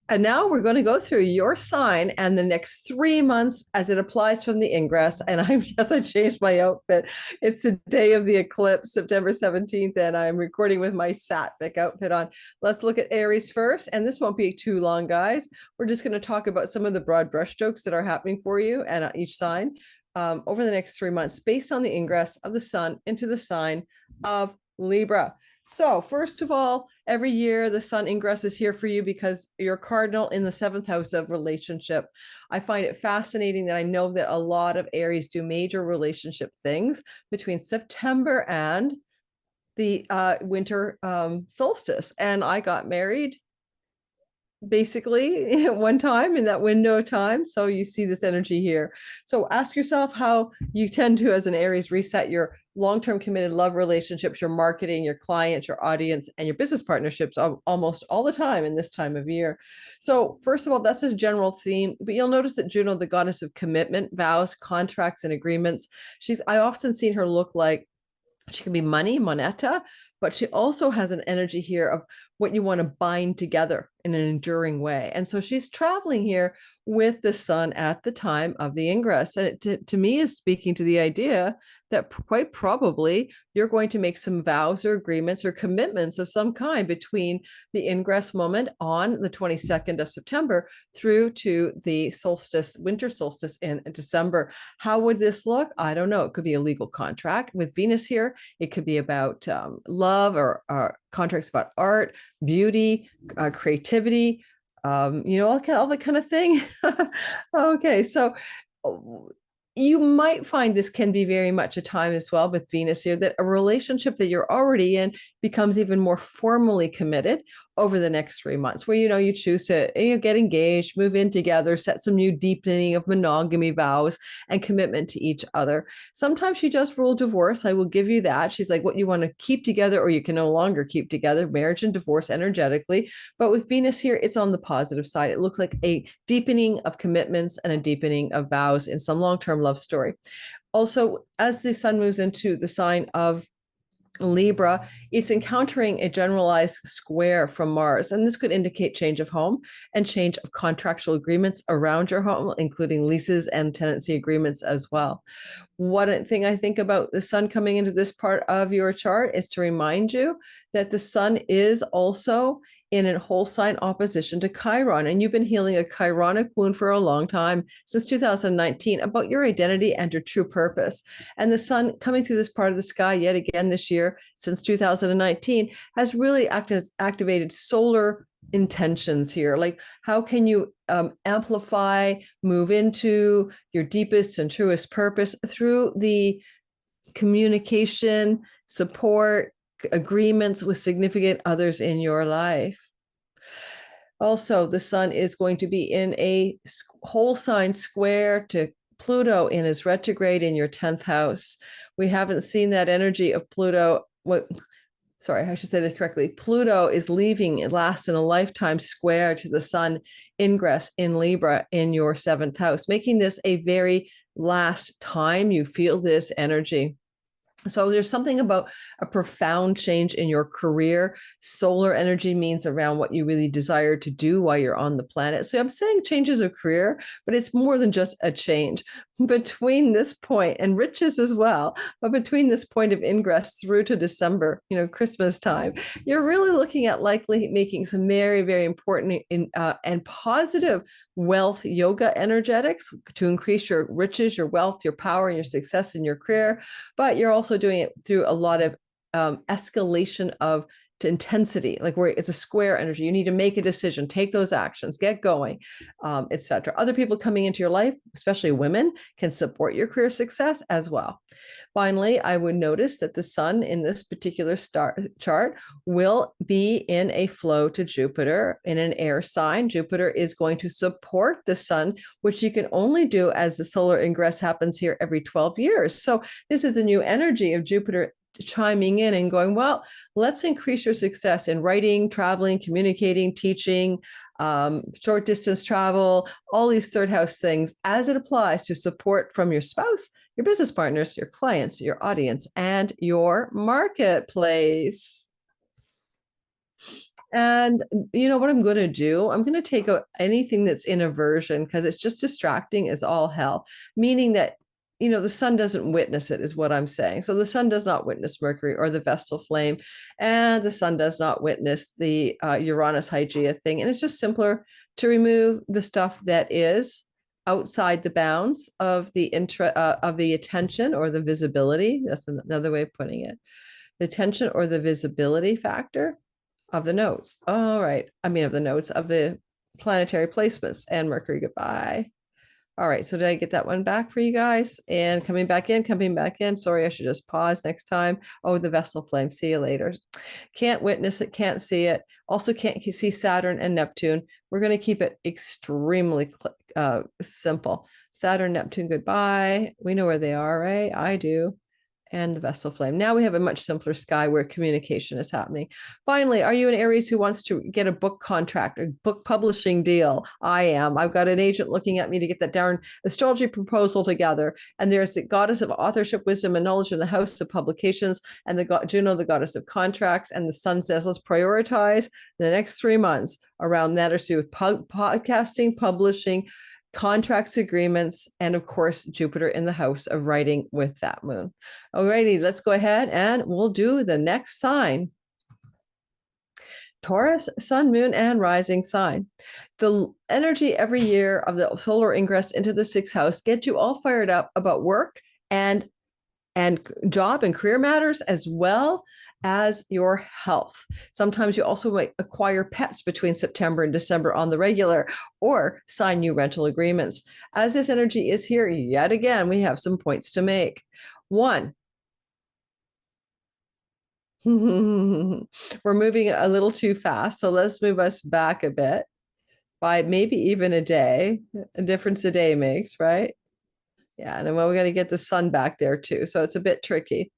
And now we're going to go through your sign and the next 3 months as it applies from the ingress. And I changed my outfit. It's the day of the eclipse, September 17th, and I'm recording with my Sattvic outfit on. Let's look at Aries first. And this won't be too long, guys. We're just going to talk about some of the broad brushstrokes that are happening for you and each sign over the next 3 months based on the ingress of the sun into the sign of Libra. So first of all, every year the sun ingress is here for you because you're cardinal in the 7th house of relationship. I find it fascinating that I know that a lot of Aries do major relationship things between September and the winter solstice. And I got married basically one time in that window of time. So you see this energy here. So ask yourself how you tend to, as an Aries, reset your long-term committed love relationships, your marketing, your clients, your audience, and your business partnerships almost all the time in this time of year. So first of all, that's a general theme, but you'll notice that Juno, the goddess of commitment, vows, contracts, and agreements, I often seen her look like she can be money, moneta, but she also has an energy here of what you want to bind together in an enduring way. And so she's traveling here with the sun at the time of the ingress. And it to me is speaking to the idea that quite probably you're going to make some vows or agreements or commitments of some kind between the ingress moment on the 22nd of September through to the solstice, winter solstice in December. How would this look? I don't know. It could be a legal contract with Venus here. It could be about love or contracts about art, beauty, creativity, all that kind of thing. Okay, so you might find this can be very much a time as well with Venus here that a relationship that you're already in becomes even more formally committed over the next 3 months, where you choose to get engaged, move in together, set some new deepening of monogamy vows and commitment to each other. Sometimes she does rule divorce. I will give you that. She's like what you want to keep together or you can no longer keep together, marriage and divorce energetically. But with Venus here, it's on the positive side. It looks like a deepening of commitments and a deepening of vows in some long-term love story. Also, as the sun moves into the sign of Libra, it's encountering a generalized square from Mars, and this could indicate change of home and change of contractual agreements around your home, including leases and tenancy agreements as well. One thing I think about the sun coming into this part of your chart is to remind you that the sun is also in a whole sign opposition to Chiron. And you've been healing a Chironic wound for a long time, since 2019, about your identity and your true purpose. And the sun coming through this part of the sky yet again this year, since 2019, has really activated solar intentions here. Like, how can you amplify, move into your deepest and truest purpose through the communication, support, agreements with significant others in your life. Also, the sun is going to be in a whole sign square to Pluto in his retrograde in your 10th house. We haven't seen that energy of Pluto. I should say that correctly. Pluto is leaving last in a lifetime square to the sun ingress in Libra in your 7th house, making this a very last time you feel this energy. So there's something about a profound change in your career. Solar energy means around what you really desire to do while you're on the planet. So I'm saying changes of career, but it's more than just a change. Between this point, and riches as well, but between this point of ingress through to December, Christmas time, you're really looking at likely making some very, very important and positive wealth yoga energetics to increase your riches, your wealth, your power, and your success in your career. But you're also doing it through a lot of escalation of to intensity, like where it's a square energy. You need to make a decision, take those actions, get going, etc. Other people coming into your life, especially women, can support your career success as well. Finally, I would notice that the sun in this particular star chart will be in a flow to Jupiter in an air sign. Jupiter is going to support the sun, which you can only do as the solar ingress happens here every 12 years. So this is a new energy of Jupiter chiming in and going, well, let's increase your success in writing, traveling, communicating, teaching, short distance travel, all these third house things as it applies to support from your spouse, your business partners, your clients, your audience, and your marketplace. And you know what I'm going to do? I'm going to take out anything that's in aversion because it's just distracting as all hell, meaning that the sun doesn't witness it, is what I'm saying. So the sun does not witness Mercury or the Vestal flame, and the sun does not witness the Uranus Hygeia thing. And it's just simpler to remove the stuff that is outside the bounds of the attention or the visibility. That's another way of putting it. The attention or the visibility factor of the notes. All right. I mean, of the notes of the planetary placements and Mercury. Goodbye. All right, so did I get that one back for you guys? And coming back in. Sorry, I should just pause next time. Oh, the Vestal flame. See you later. Can't witness it, can't see it. Also can't see Saturn and Neptune. We're going to keep it extremely simple. Saturn, Neptune, goodbye. We know where they are, right? I do. And the Vestal flame. Now we have a much simpler sky where communication is happening. Finally, are you an Aries who wants to get a book contract, a book publishing deal? I am. I've got an agent looking at me to get that darn astrology proposal together. And there's the goddess of authorship, wisdom, and knowledge in the house of publications, and the Juno, the goddess of contracts. And the sun says, let's prioritize the next 3 months around matters to do with podcasting, publishing, contracts, agreements, and of course, Jupiter in the house of writing with that moon. Alrighty, let's go ahead and we'll do the next sign. Taurus, sun, moon, and rising sign. The energy every year of the solar ingress into the 6th house gets you all fired up about work and job and career matters, as well as your health. Sometimes you also might acquire pets between September and December on the regular, or sign new rental agreements. As this energy is here, yet again, we have some points to make. 1, we're moving a little too fast, so let's move us back a bit by maybe even a day. A difference a day makes, right? Yeah, and then we got to get the sun back there too. So it's a bit tricky.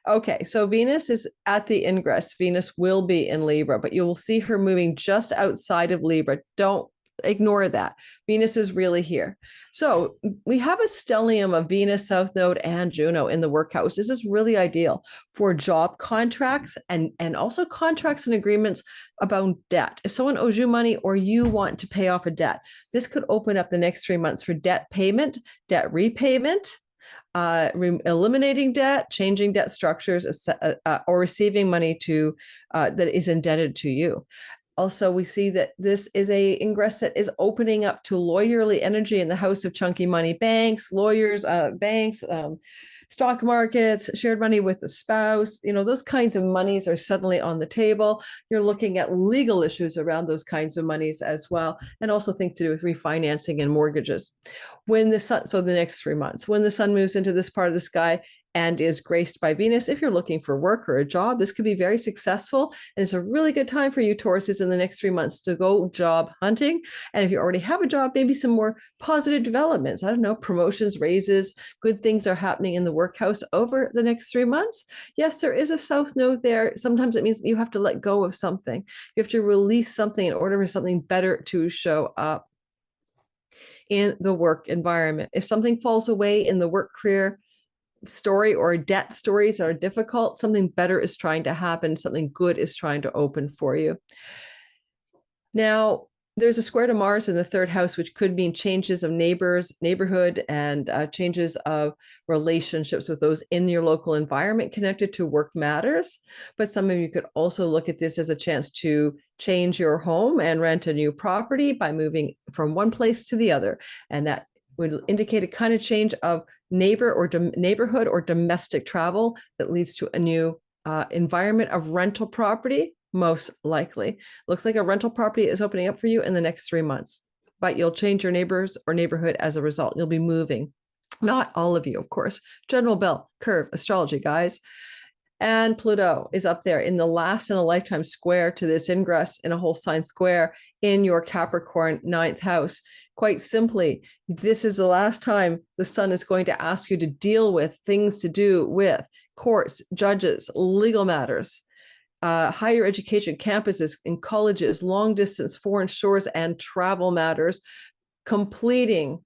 Okay, so Venus is at the ingress. Venus will be in Libra, but you will see her moving just outside of Libra. Don't ignore that. Venus is really here. So we have a stellium of Venus, South Node, and Juno in the work house. This is really ideal for job contracts and also contracts and agreements about debt. If someone owes you money or you want to pay off a debt, this could open up the next 3 months for debt payment, debt repayment, eliminating debt, changing debt structures, or receiving money to that is indebted to you. Also, we see that this is a ingress that is opening up to lawyerly energy in the house of chunky money, banks, lawyers, banks, stock markets, shared money with a spouse. Those kinds of monies are suddenly on the table. You're looking at legal issues around those kinds of monies as well, and also things to do with refinancing and mortgages. When the sun, so the next 3 months, when the sun moves into this part of the sky and is graced by Venus, if you're looking for work or a job, this could be very successful. And it's a really good time for you, Tauruses, in the next 3 months to go job hunting. And if you already have a job, maybe some more positive developments. I don't know, promotions, raises, good things are happening in the workhouse over the next 3 months. Yes, there is a South Node there. Sometimes it means you have to let go of something. You have to release something in order for something better to show up in the work environment. If something falls away in the work career story or debt stories are difficult, something better is trying to happen, something good is trying to open for you. Now, there's a square to Mars in the 3rd house, which could mean changes of neighborhood, and changes of relationships with those in your local environment connected to work matters. But some of you could also look at this as a chance to change your home and rent a new property by moving from one place to the other. And that would indicate a kind of change of neighborhood or domestic travel that leads to a new environment of rental property, most likely. Looks like a rental property is opening up for you in the next 3 months, but you'll change your neighbors or neighborhood as a result. You'll be moving. Not all of you, of course. General bell curve astrology, guys. And Pluto is up there in the last in a lifetime square to this ingress in a whole sign square in your Capricorn 9th house. Quite simply, this is the last time the sun is going to ask you to deal with things to do with courts, judges, legal matters, higher education, campuses and colleges, long distance, foreign shores, and travel matters, completing,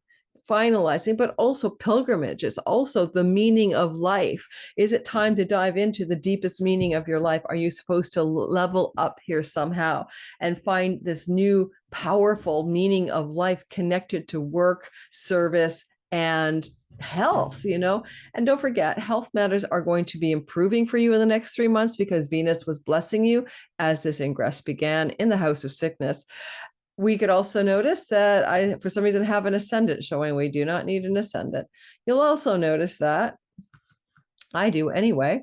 finalizing, but also pilgrimages, also the meaning of life. Is it time to dive into the deepest meaning of your life? Are you supposed to level up here somehow and find this new powerful meaning of life connected to work, service, and health, and don't forget, health matters are going to be improving for you in the next 3 months because Venus was blessing you as this ingress began in the house of sickness. We could also notice that I, for some reason, have an ascendant showing we do not need an ascendant. You'll also notice that, I do anyway,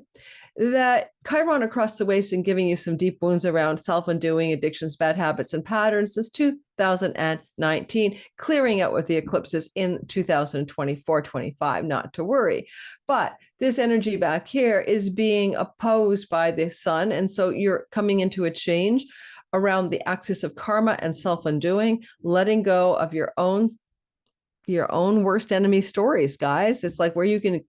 that Chiron across the waist and giving you some deep wounds around self-undoing, addictions, bad habits, and patterns since 2019, clearing out with the eclipses in 2024-25, not to worry. But this energy back here is being opposed by the sun, and so you're coming into a change around the axis of karma and self-undoing, letting go of your own worst enemy stories, guys. It's like where you can,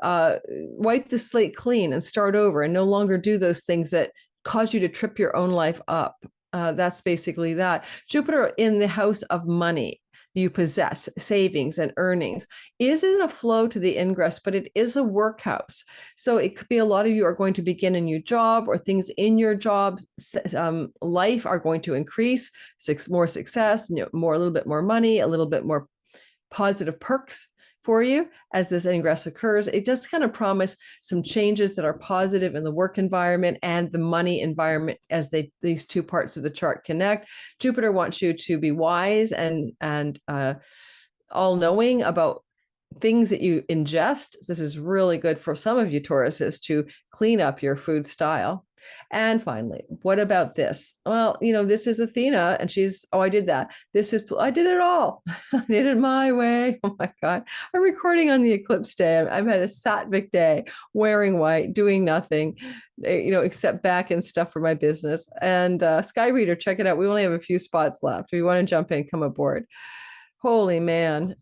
wipe the slate clean and start over and no longer do those things that cause you to trip your own life up. That's basically that. Jupiter in the house of money you possess, savings and earnings, is in a flow to the ingress, but it is a workhouse. So it could be a lot of you are going to begin a new job, or things in your jobs, life are going to increase, more success, a little bit more money, a little bit more positive perks for you as this ingress occurs. It does kind of promise some changes that are positive in the work environment and the money environment as these two parts of the chart connect. Jupiter wants you to be wise and all-knowing about things that you ingest. This is really good for some of you Tauruses to clean up your food style. And finally, what about this? Well, this is Athena, and I did that. I did it all. I did it my way. Oh my God. I'm recording on the eclipse day. I've had a Sattvic day, wearing white, doing nothing, except back and stuff for my business. And Sky Reader, check it out. We only have a few spots left. If you want to jump in, come aboard. Holy man.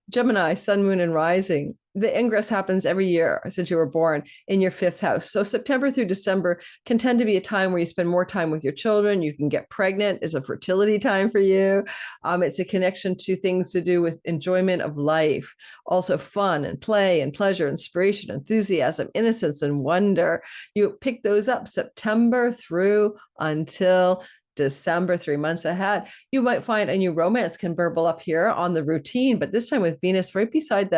Gemini, sun, moon, and rising. The ingress happens every year since you were born in your 5th house. So September through December can tend to be a time where you spend more time with your children. You can get pregnant. It's a fertility time for you. It's a connection to things to do with enjoyment of life. Also fun and play and pleasure, inspiration, enthusiasm, innocence, and wonder. You pick those up September through until December, 3 months ahead. You might find a new romance can burble up here on the routine, but this time with Venus right beside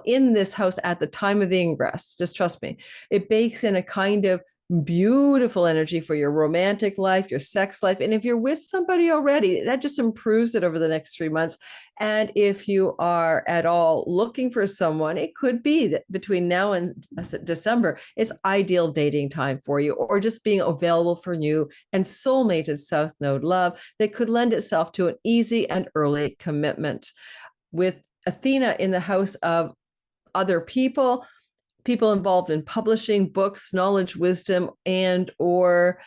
in this house at the time of the ingress. Just trust me, it bakes in a kind of beautiful energy for your romantic life, your sex life. And if you're with somebody already, that just improves it over the next 3 months. And if you are at all looking for someone, it could be that between now and December, it's ideal dating time for you, or just being available for you and soulmated South Node love that could lend itself to an easy and early commitment. With Athena in the house of other people involved in publishing books, knowledge, wisdom, and or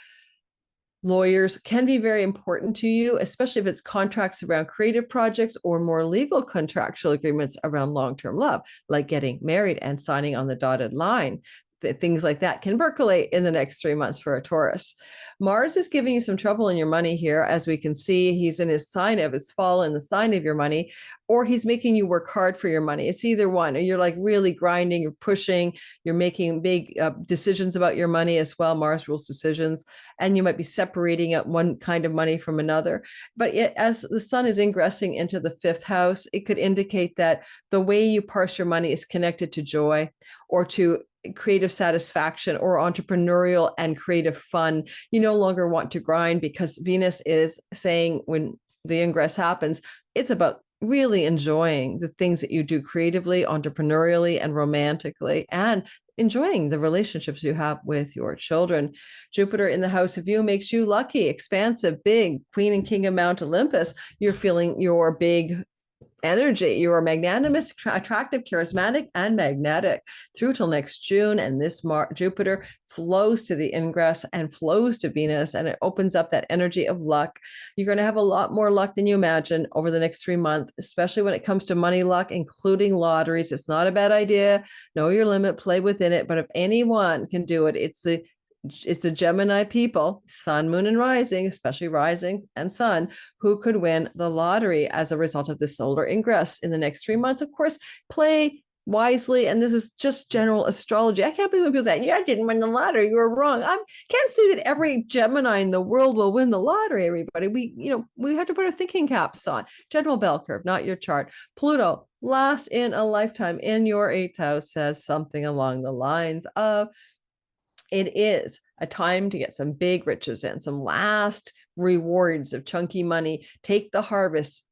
lawyers can be very important to you, especially if it's contracts around creative projects or more legal contractual agreements around long-term love, like getting married and signing on the dotted line. Things like that can percolate in the next 3 months for a Taurus. Mars is giving you some trouble in your money here. As we can see, he's in his sign of his fall in the sign of your money, or he's making you work hard for your money. It's either one. Or you're like really grinding, you're pushing, you're making big decisions about your money as well. Mars rules decisions, and you might be separating out one kind of money from another. But as the sun is ingressing into the 5th house, it could indicate that the way you parse your money is connected to joy or to creative satisfaction or entrepreneurial and creative fun. You no longer want to grind because Venus is saying when the ingress happens, it's about really enjoying the things that you do creatively, entrepreneurially, and romantically, and enjoying the relationships you have with your children. Jupiter in the house of you makes you lucky, expansive, big, queen and king of Mount Olympus. You're feeling your big energy. You are magnanimous, attractive, charismatic, and magnetic through till next June. And this Jupiter flows to the ingress and flows to Venus, and it opens up that energy of luck. You're going to have a lot more luck than you imagine over the next 3 months, especially when it comes to money luck, including lotteries. It's not a bad idea. Know your limit, play within it. But if anyone can do it, it's the Gemini people, sun, moon, and rising, especially rising and sun, who could win the lottery as a result of this solar ingress in the next 3 months. Of course, play wisely. And this is just general astrology. I can't believe when people say, "Yeah, I didn't win the lottery. You were wrong." I can't say that every Gemini in the world will win the lottery, everybody. We have to put our thinking caps on. General bell curve, not your chart. Pluto, last in a lifetime in your 8th house, says something along the lines of, it is a time to get some big riches in, some last rewards of chunky money. Take the harvest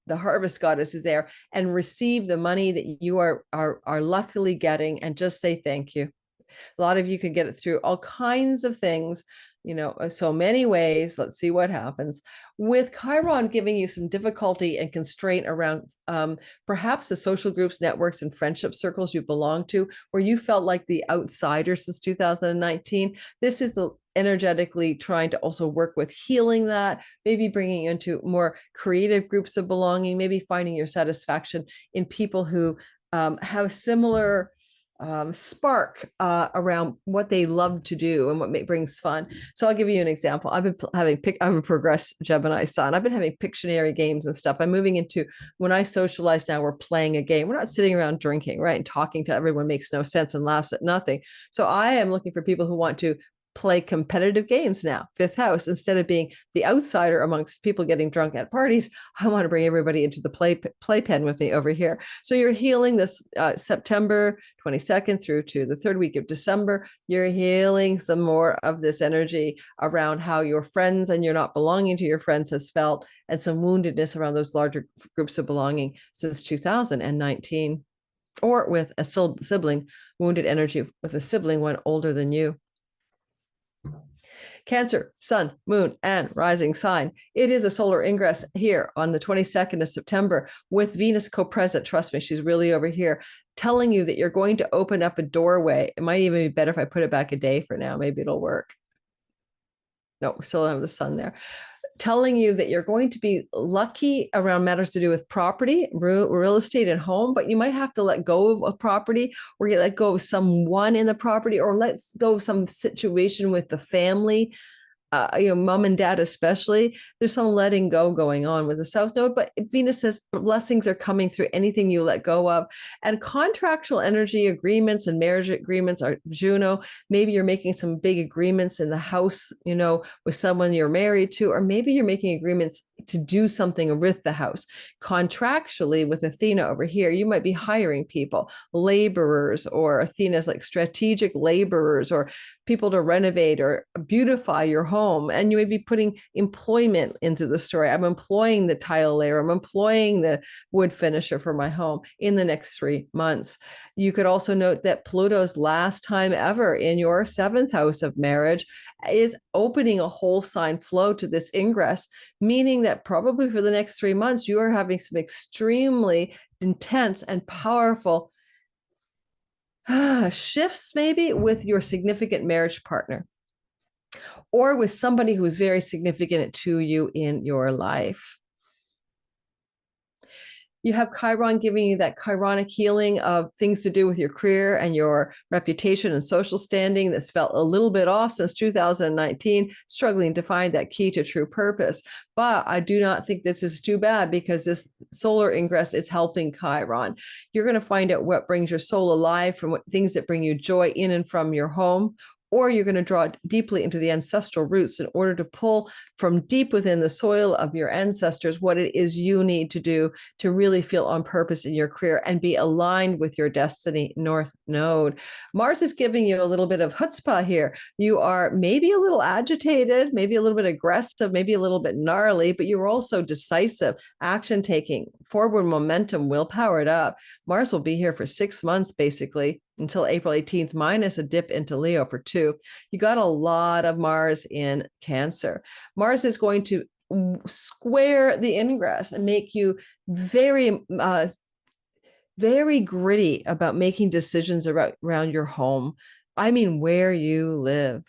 goddess is there, and receive the money that you are luckily getting, and just say thank you. A lot of you can get it through all kinds of things, so many ways. Let's see what happens. With Chiron giving you some difficulty and constraint around perhaps the social groups, networks, and friendship circles you belong to, where you felt like the outsider since 2019. This is energetically trying to also work with healing that, maybe bringing you into more creative groups of belonging, maybe finding your satisfaction in people who have similar spark around what they love to do and what brings fun. So I'll give you an example. I'm a progressed Gemini sun. I've been having Pictionary games and stuff. I'm moving into, when I socialize now, we're playing a game. We're not sitting around drinking, right? And talking to everyone makes no sense and laughs at nothing. So I am looking for people who want to play competitive games now. 5th house, instead of being the outsider amongst people getting drunk at parties, I want to bring everybody into the playpen with me over here. So you're healing this September 22nd through to the 3rd week of December. You're healing some more of this energy around how your friends and you're not belonging to your friends has felt, and some woundedness around those larger groups of belonging since 2019, or with a sibling, wounded energy with a sibling, one older than you. Cancer, sun, moon, and rising sign. It is a solar ingress here on the 22nd of September with Venus co-present. Trust me, she's really over here, telling you that you're going to open up a doorway. It might even be better if I put it back a day for now. Maybe it'll work. No, still don't have the sun there. Telling you that you're going to be lucky around matters to do with property, real estate, and home, but you might have to let go of a property, or you let go of someone in the property, or let go of some situation with the family. Mom and dad especially. There's some letting go going on with the South Node, but Venus says blessings are coming through anything you let go of. And contractual energy agreements and marriage agreements are Juno. Maybe you're making some big agreements in the house, with someone you're married to, or maybe you're making agreements to do something with the house. Contractually with Athena over here, you might be hiring people, laborers, or Athena's like strategic laborers, or people to renovate or beautify your home. And you may be putting employment into the story. I'm employing the tile layer. I'm employing the wood finisher for my home in the next 3 months. You could also note that Pluto's last time ever in your 7th house of marriage is opening a whole sign flow to this ingress, meaning that probably for the next 3 months, you are having some extremely intense and powerful shifts, maybe with your significant marriage partner, or with somebody who is very significant to you in your life. You have Chiron giving you that chironic healing of things to do with your career and your reputation and social standing that's felt a little bit off since 2019, struggling to find that key to true purpose. But I do not think this is too bad, because this solar ingress is helping Chiron. You're going to find out what brings your soul alive, from what things that bring you joy in and from your home, or you're going to draw deeply into the ancestral roots in order to pull from deep within the soil of your ancestors what it is you need to do to really feel on purpose in your career and be aligned with your destiny north node. Mars is giving you a little bit of chutzpah here. You are maybe a little agitated, maybe a little bit aggressive, maybe a little bit gnarly, but you're also decisive, action taking, forward momentum, will power it up. Mars will be here for 6 months, basically, until April 18th, minus a dip into Leo for 2. You got a lot of Mars in Cancer. Mars is going to square the ingress and make you very, very gritty about making decisions around your home. I mean, where you live.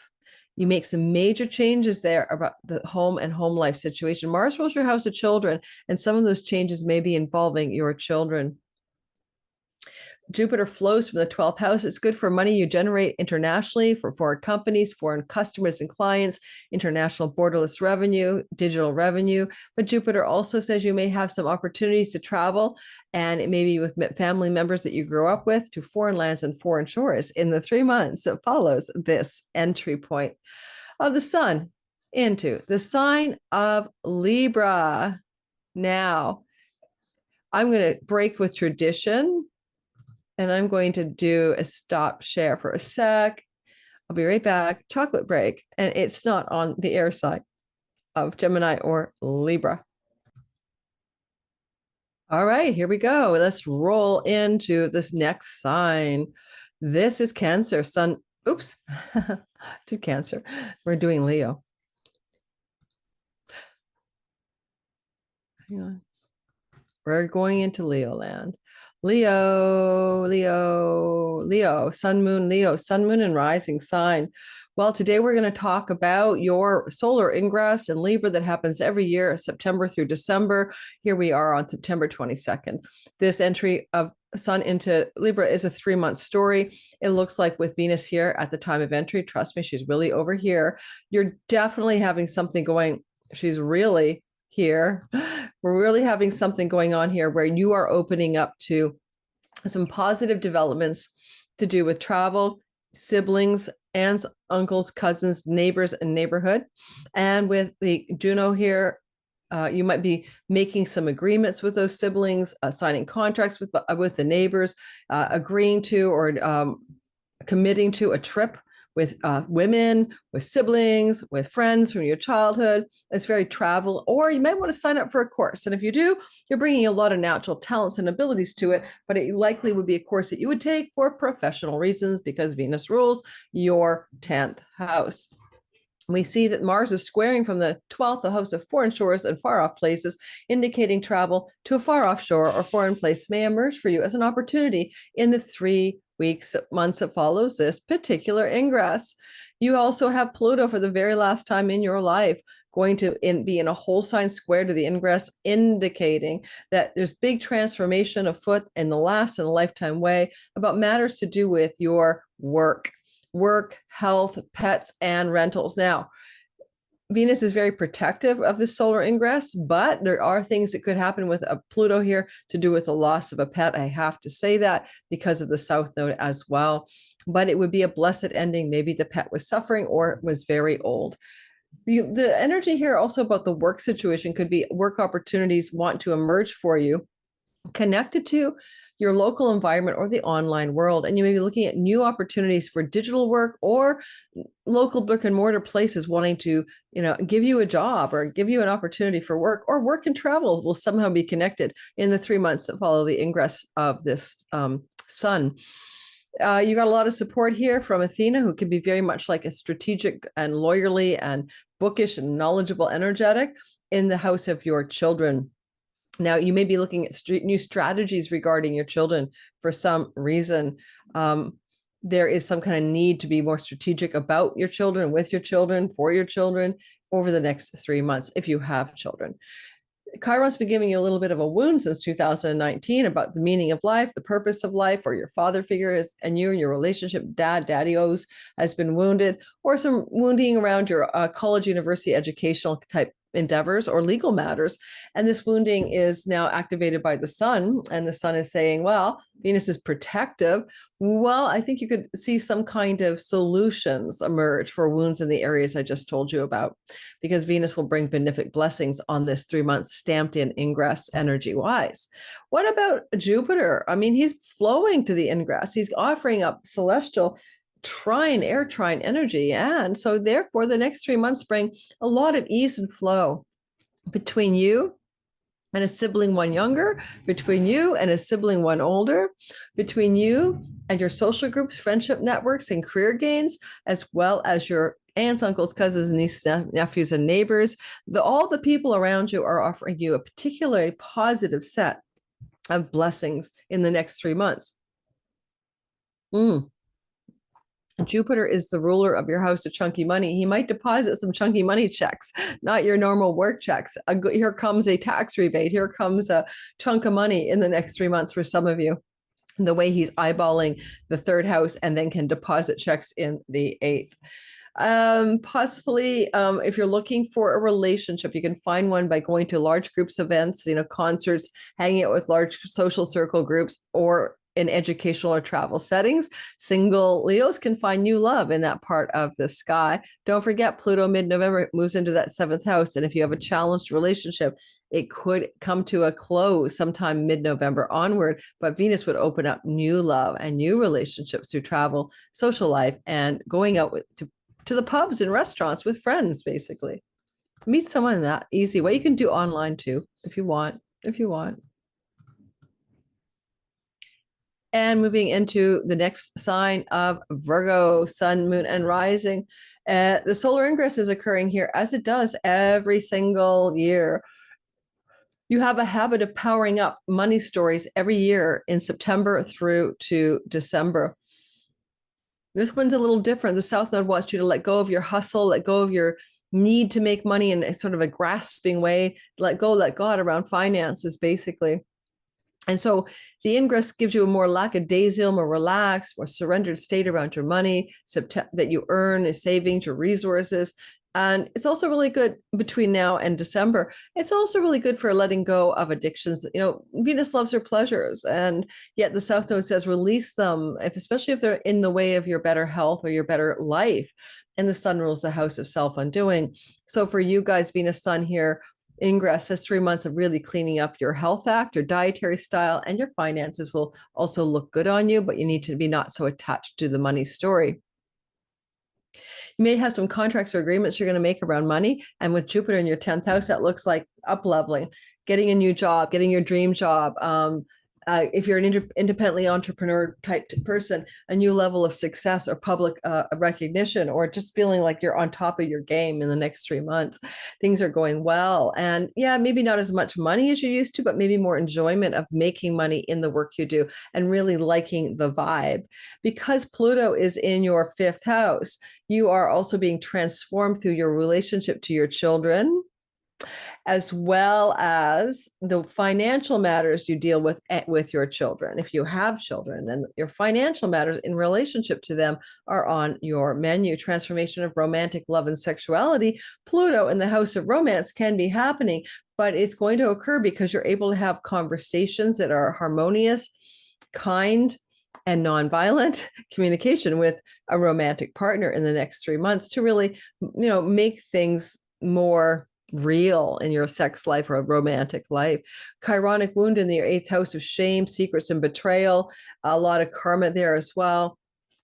You make some major changes there about the home and home life situation. Mars rules your house of children, and some of those changes may be involving your children. Jupiter flows from the 12th house. It's good for money you generate internationally, for foreign companies, foreign customers and clients, international borderless revenue, digital revenue. But Jupiter also says you may have some opportunities to travel, and it may be with family members that you grew up with, to foreign lands and foreign shores in the 3 months that follows this entry point of the sun into the sign of Libra. Now, I'm going to break with tradition. And I'm going to do a stop share for a sec. I'll be right back. Chocolate break. And it's not on the air side of Gemini or Libra. All right, here we go. Let's roll into this next sign. This is Cancer. Sun. Oops. Did Cancer. We're doing Leo. Hang on. We're going into Leo land. Leo, sun, moon, and rising sign. Well, today we're going to talk about your solar ingress in Libra that happens every year, September through December. Here we are on September 22nd. This entry of sun into Libra is a 3-month story. It looks like with Venus here at the time of entry, trust me, she's really over here. You're definitely having something going. She's really here. We're really having something going on here where you are opening up to some positive developments to do with travel, siblings, aunts, uncles, cousins, neighbors, and neighborhood. And with the Juno here, you might be making some agreements with those siblings, signing contracts with the neighbors, agreeing to or committing to a trip with women, with siblings, with friends from your childhood. It's very travel, or you might want to sign up for a course. And if you do, you're bringing a lot of natural talents and abilities to it, but it likely would be a course that you would take for professional reasons because Venus rules your 10th house. We see that Mars is squaring from the 12th, the house of foreign shores and far off places, indicating travel to a far off shore or foreign place may emerge for you as an opportunity in the 3 weeks, months that follows this particular ingress. You also have Pluto for the very last time in your life going to be in a whole sign square to the ingress, indicating that there's big transformation afoot in the last in a lifetime way about matters to do with your work, health, pets, and rentals. Now, Venus is very protective of the solar ingress, but there are things that could happen with a Pluto here to do with the loss of a pet. I have to say that because of the South Node as well. But it would be a blessed ending. Maybe the pet was suffering or was very old. The energy here also about the work situation could be work opportunities want to emerge for you, connected to your local environment or the online world. And you may be looking at new opportunities for digital work or local brick and mortar places wanting to, give you a job or give you an opportunity for work, or work and travel will somehow be connected in the 3 months that follow the ingress of this sun. You got a lot of support here from Athena, who can be very much like a strategic and lawyerly and bookish and knowledgeable energetic in the house of your children. Now, you may be looking at new strategies regarding your children for some reason. There is some kind of need to be more strategic about your children, with your children, for your children over the next 3 months if you have children. Chiron's been giving you a little bit of a wound since 2019 about the meaning of life, the purpose of life, or your father figure is, and you and your relationship, daddy-os, has been wounded, or some wounding around your college, university, educational type endeavors or legal matters. And this wounding is now activated by the sun, and the sun is saying, well, Venus is protective. Well, I think you could see some kind of solutions emerge for wounds in the areas I just told you about, because Venus will bring benefic blessings on this 3 months stamped in ingress energy wise. What about Jupiter? I mean, he's flowing to the ingress. He's offering up celestial trine, air trine energy. And so therefore the next 3 months bring a lot of ease and flow between you and a sibling one younger, between you and a sibling one older, between you and your social groups, friendship networks, and career gains, as well as your aunts, uncles, cousins, nieces, nephews, and neighbors. All the people around you are offering you a particularly positive set of blessings in the next 3 months. Jupiter is the ruler of your house of chunky money. He might deposit some chunky money checks, not your normal work checks. Here comes a tax rebate. Here comes a chunk of money in the next 3 months for some of you. The way he's eyeballing the third house and then can deposit checks in the eighth. Possibly, if you're looking for a relationship, you can find one by going to large groups events, concerts, hanging out with large social circle groups, or in educational or travel settings. Single Leos can find new love in that part of the sky. Don't forget, Pluto mid-November moves into that 7th house. And if you have a challenged relationship, it could come to a close sometime mid-November onward, but Venus would open up new love and new relationships through travel, social life, and going out to the pubs and restaurants with friends, basically. Meet someone in that easy way. You can do online too, if you want. And moving into the next sign of Virgo, sun, moon, and rising. The solar ingress is occurring here, as it does every single year. You have a habit of powering up money stories every year in September through to December. This one's a little different. The South Node wants you to let go of your hustle, let go of your need to make money in a sort of a grasping way, let God around finances, basically. And so the ingress gives you a more lackadaisical, more relaxed, more surrendered state around your money that you earn, your savings, your resources. And it's also really good between now and December. It's also really good for letting go of addictions. Venus loves her pleasures, and yet the South Node says release them, especially if they're in the way of your better health or your better life. And the sun rules the house of self-undoing. So for you guys, Venus Sun here, ingress says 3 months of really cleaning up your health act, your dietary style, and your finances will also look good on you, but you need to be not so attached to the money story. You may have some contracts or agreements you're going to make around money. And with Jupiter in your 10th house, that looks like up-leveling, getting a new job, getting your dream job. If you're an independently entrepreneur type person, a new level of success or public recognition, or just feeling like you're on top of your game in the next 3 months. Things are going well. And yeah, maybe not as much money as you used to, but maybe more enjoyment of making money in the work you do and really liking the vibe. Because Pluto is in your 5th house, you are also being transformed through your relationship to your children, as well as the financial matters you deal with your children. If you have children, then your financial matters in relationship to them are on your menu. Transformation of romantic love and sexuality. Pluto in the house of romance can be happening, but it's going to occur because you're able to have conversations that are harmonious, kind, and nonviolent communication with a romantic partner in the next 3 months to really, make things more real in your sex life or romantic life. Chironic wound in the 8th house of shame, secrets, and betrayal. A lot of karma there as well.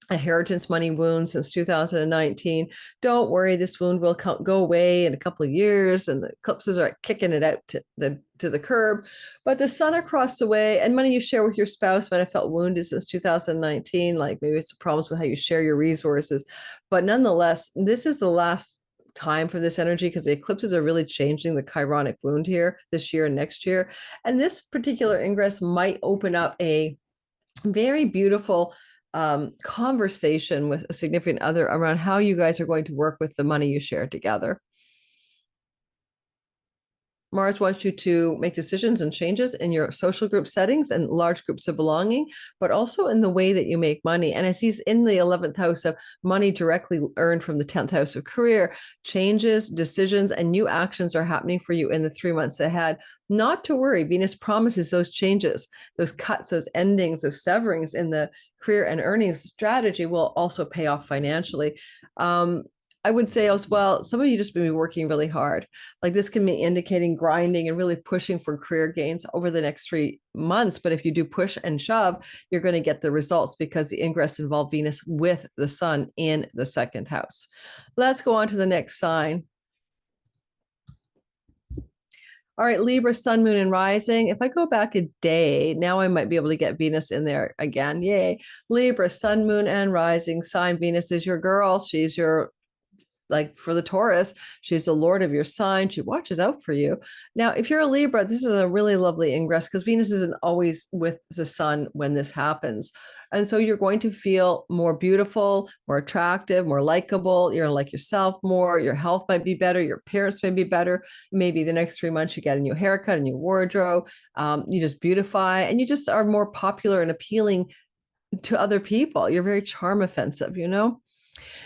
Inheritance money wound since 2019. Don't worry, this wound will go away in a couple of years, and the eclipses are kicking it out to the curb. But the sun across the way, and money you share with your spouse might have felt wounded since 2019, like maybe it's problems with how you share your resources. But nonetheless, this is the last time for this energy, because the eclipses are really changing the chironic wound here this year and next year. And this particular ingress might open up a very beautiful conversation with a significant other around how you guys are going to work with the money you share together. Mars wants you to make decisions and changes in your social group settings and large groups of belonging, but also in the way that you make money. And as he's in the 11th house of money directly earned from the 10th house of career, changes, decisions, and new actions are happening for you in the 3 months ahead. Not to worry, Venus promises those changes, those cuts, those endings, those severings in the career and earnings strategy will also pay off financially. I would say as well, some of you just been working really hard. Like this can be indicating grinding and really pushing for career gains over the next 3 months. But if you do push and shove, you're going to get the results because the ingress involved Venus with the sun in the second house. Let's go on to the next sign. All right, Libra, sun, moon, and rising. If I go back a day, now I might be able to get Venus in there again. Yay. Libra, sun, moon, and rising sign. Venus is your girl. She's your, like for the Taurus, she's the lord of your sign. She watches out for you. Now, if you're a Libra, this is a really lovely ingress because Venus isn't always with the sun when this happens. And so you're going to feel more beautiful, more attractive, more likable. You're like yourself more. Your health might be better. Your appearance may be better. Maybe the next 3 months you get a new haircut, a new wardrobe. You just beautify and you just are more popular and appealing to other people. You're very charm offensive, you know?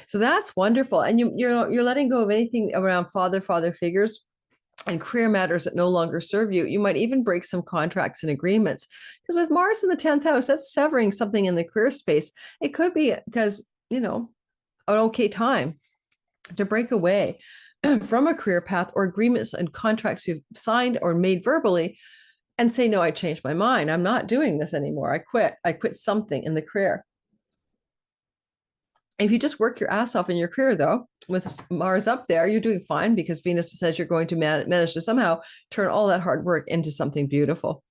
So that's wonderful. And you're letting go of anything around father figures and career matters that no longer serve you. You might even break some contracts and agreements. Because with Mars in the 10th house, that's severing something in the career space. It could be because, an okay time to break away from a career path or agreements and contracts you've signed or made verbally and say, no, I changed my mind. I'm not doing this anymore. I quit something in the career. If you just work your ass off in your career, though, with Mars up there, you're doing fine because Venus says you're going to manage to somehow turn all that hard work into something beautiful.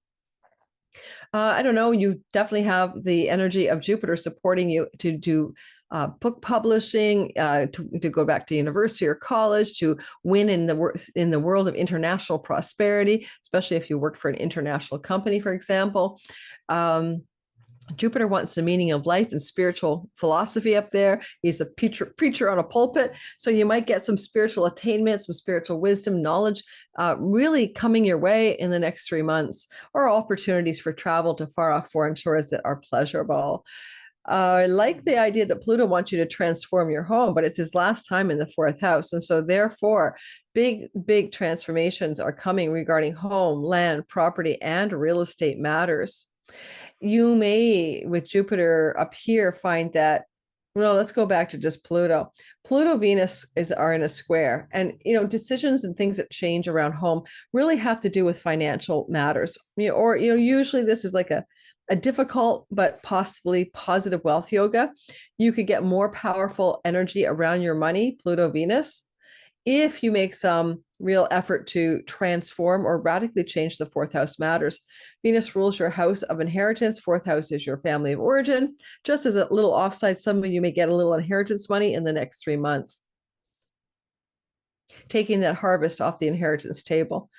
I don't know. You definitely have the energy of Jupiter supporting you to do book publishing, to go back to university or college, to win in the world of international prosperity, especially if you work for an international company, for example. Jupiter wants the meaning of life and spiritual philosophy up there. He's a preacher on a pulpit. So you might get some spiritual attainment, some spiritual wisdom, knowledge really coming your way in the next 3 months, or opportunities for travel to far off foreign shores that are pleasurable. I like the idea that Pluto wants you to transform your home, but it's his last time in the 4th house. And so therefore, big transformations are coming regarding home, land, property, and real estate matters. You may, with Jupiter up here, find that, well, let's go back to just Pluto. Pluto, Venus are in a square, and decisions and things that change around home really have to do with financial matters. Usually this is like a difficult but possibly positive wealth yoga. You could get more powerful energy around your money, Pluto, Venus, if you make some real effort to transform or radically change the 4th house matters. Venus rules your house of inheritance. 4th house is your family of origin. Just as a little offside, some of you may get a little inheritance money in the next 3 months, taking that harvest off the inheritance table.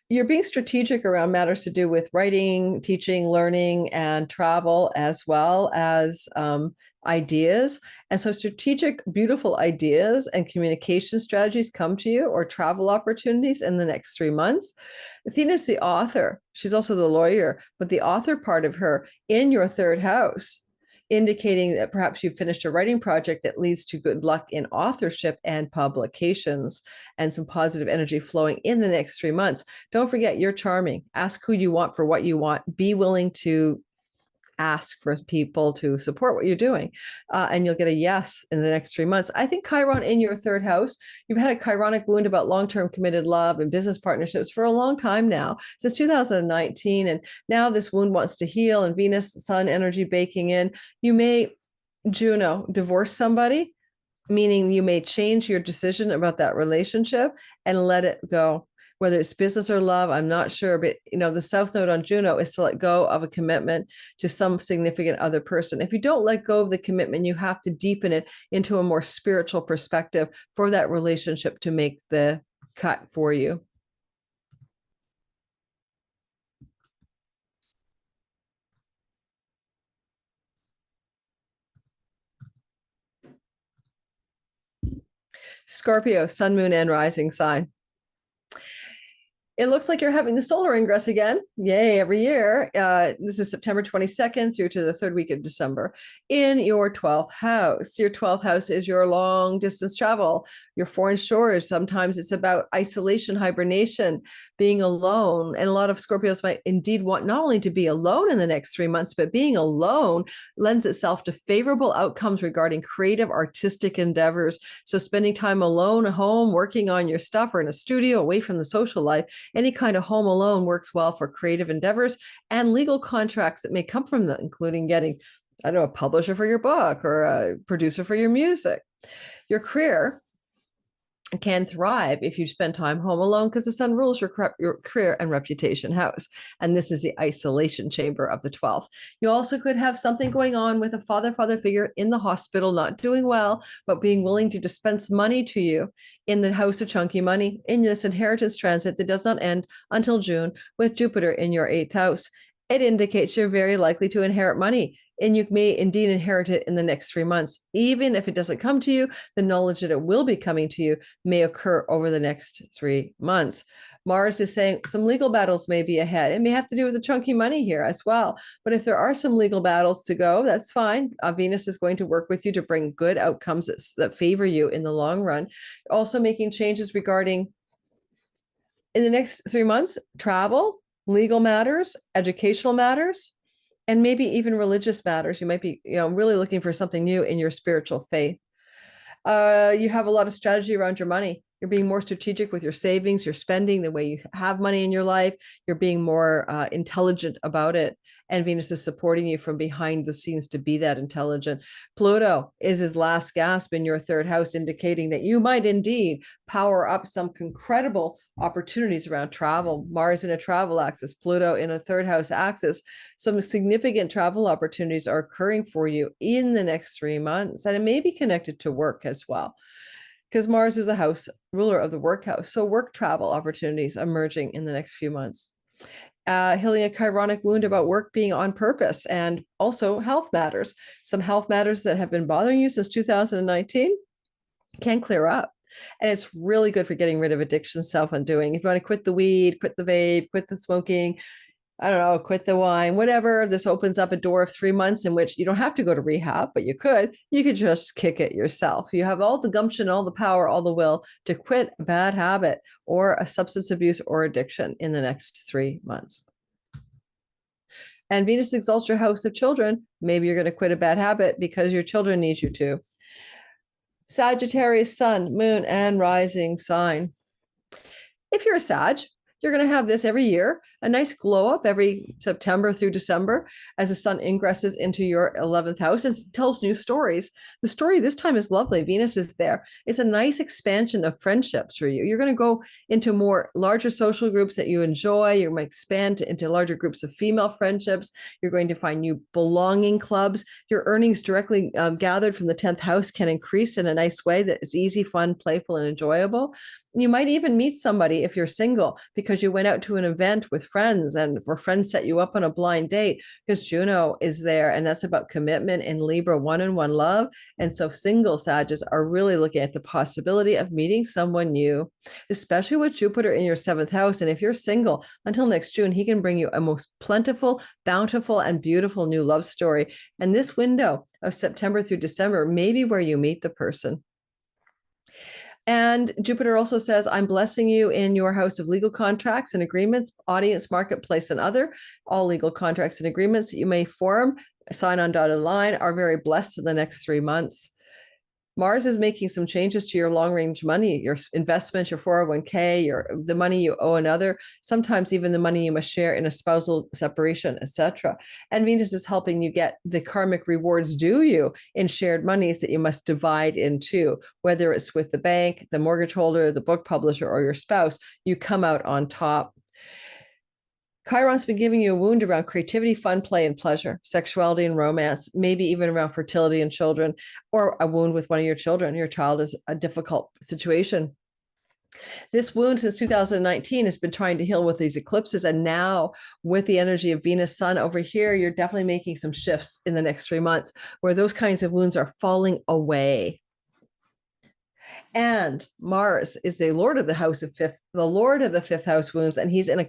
You're being strategic around matters to do with writing, teaching, learning, and travel, as well as ideas. And so strategic, beautiful ideas and communication strategies come to you, or travel opportunities in the next 3 months. Athena is the author. She's also the lawyer, but the author part of her in your 3rd house, indicating that perhaps you finished a writing project that leads to good luck in authorship and publications, and some positive energy flowing in the next 3 months. Don't forget, you're charming. Ask who you want for what you want. Be willing to ask for people to support what you're doing, and you'll get a yes in the next 3 months. I think Chiron in your 3rd house, you've had a chironic wound about long-term committed love and business partnerships for a long time now, since 2019, and now this wound wants to heal, and Venus, Sun energy baking in. You may, Juno, divorce somebody, meaning you may change your decision about that relationship and let it go. Whether it's business or love, I'm not sure, but the South Node on Juno is to let go of a commitment to some significant other person. If you don't let go of the commitment, you have to deepen it into a more spiritual perspective for that relationship to make the cut for you. Scorpio, sun, moon, and rising sign. It looks like you're having the solar ingress again. Yay, every year. This is September 22nd through to the third week of December in your 12th house. Your 12th house is your long distance travel, your foreign shores. Sometimes it's about isolation, hibernation, being alone. And a lot of Scorpios might indeed want not only to be alone in the next 3 months, but being alone lends itself to favorable outcomes regarding creative, artistic endeavors. So spending time alone at home, working on your stuff or in a studio away from the social life, any kind of home alone works well for creative endeavors and legal contracts that may come from them, including getting, I don't know, a publisher for your book or a producer for your music. Your career can thrive if you spend time home alone because the sun rules your career and reputation house. And this is the isolation chamber of the 12th. You also could have something going on with a father figure in the hospital, not doing well, but being willing to dispense money to you in the house of chunky money in this inheritance transit that does not end until June with Jupiter in your 8th house. It indicates you're very likely to inherit money, and you may indeed inherit it in the next 3 months. Even if it doesn't come to you, the knowledge that it will be coming to you may occur over the next 3 months. Mars is saying some legal battles may be ahead. It may have to do with the chunky money here as well. But if there are some legal battles to go, that's fine. Venus is going to work with you to bring good outcomes that favor you in the long run. Also making changes regarding, in the next 3 months, travel, legal matters, educational matters, and maybe even religious matters. You might be, really looking for something new in your spiritual faith. You have a lot of strategy around your money. You're being more strategic with your savings, your spending, the way you have money in your life. You're being more intelligent about it. And Venus is supporting you from behind the scenes to be that intelligent. Pluto is his last gasp in your 3rd house, indicating that you might indeed power up some incredible opportunities around travel. Mars in a travel axis, Pluto in a 3rd house axis. Some significant travel opportunities are occurring for you in the next 3 months. And it may be connected to work as well, because Mars is a house ruler of the work house. So work travel opportunities emerging in the next few months. Healing a chironic wound about work being on purpose, and also health matters. Some health matters that have been bothering you since 2019 can clear up. And it's really good for getting rid of addiction, self-undoing. If you want to quit the weed, quit the vape, quit the smoking, I don't know, quit the wine, whatever. This opens up a door of 3 months in which you don't have to go to rehab, but you could just kick it yourself. You have all the gumption, all the power, all the will to quit a bad habit or a substance abuse or addiction in the next 3 months. And Venus exalts your house of children. Maybe you're going to quit a bad habit because your children need you to. Sagittarius, sun, moon, and rising sign. If you're a Sag, you're going to have this every year, a nice glow up every September through December as the sun ingresses into your 11th house and tells new stories. The story this time is lovely. Venus is there. It's a nice expansion of friendships for you. You're going to go into more larger social groups that you enjoy. You might expand into larger groups of female friendships. You're going to find new belonging clubs. Your earnings directly gathered from the 10th house can increase in a nice way that is easy, fun, playful, and enjoyable. You might even meet somebody if you're single because you went out to an event with friends and or friends set you up on a blind date, because Juno is there, and that's about commitment in Libra, one-on-one love. And so single Sagittarius are really looking at the possibility of meeting someone new, especially with Jupiter in your 7th house. And if you're single until next June, he can bring you a most plentiful, bountiful, and beautiful new love story. And this window of September through December may be where you meet the person. And Jupiter also says, I'm blessing you in your house of legal contracts and agreements, audience, marketplace, and other. All legal contracts and agreements that you may form, sign on dotted line, are very blessed in the next 3 months. Mars is making some changes to your long-range money, your investments, your 401k, the money you owe another, sometimes even the money you must share in a spousal separation, etc. And Venus is helping you get the karmic rewards due you in shared monies that you must divide into, whether it's with the bank, the mortgage holder, the book publisher, or your spouse. You come out on top. Chiron's been giving you a wound around creativity, fun, play, and pleasure, sexuality and romance, maybe even around fertility and children, or a wound with one of your children. Your child is a difficult situation. This wound since 2019 has been trying to heal with these eclipses. And now with the energy of Venus, Sun over here, you're definitely making some shifts in the next 3 months where those kinds of wounds are falling away. And Mars is the lord of the house of fifth, the lord of the fifth house wounds, and he's in a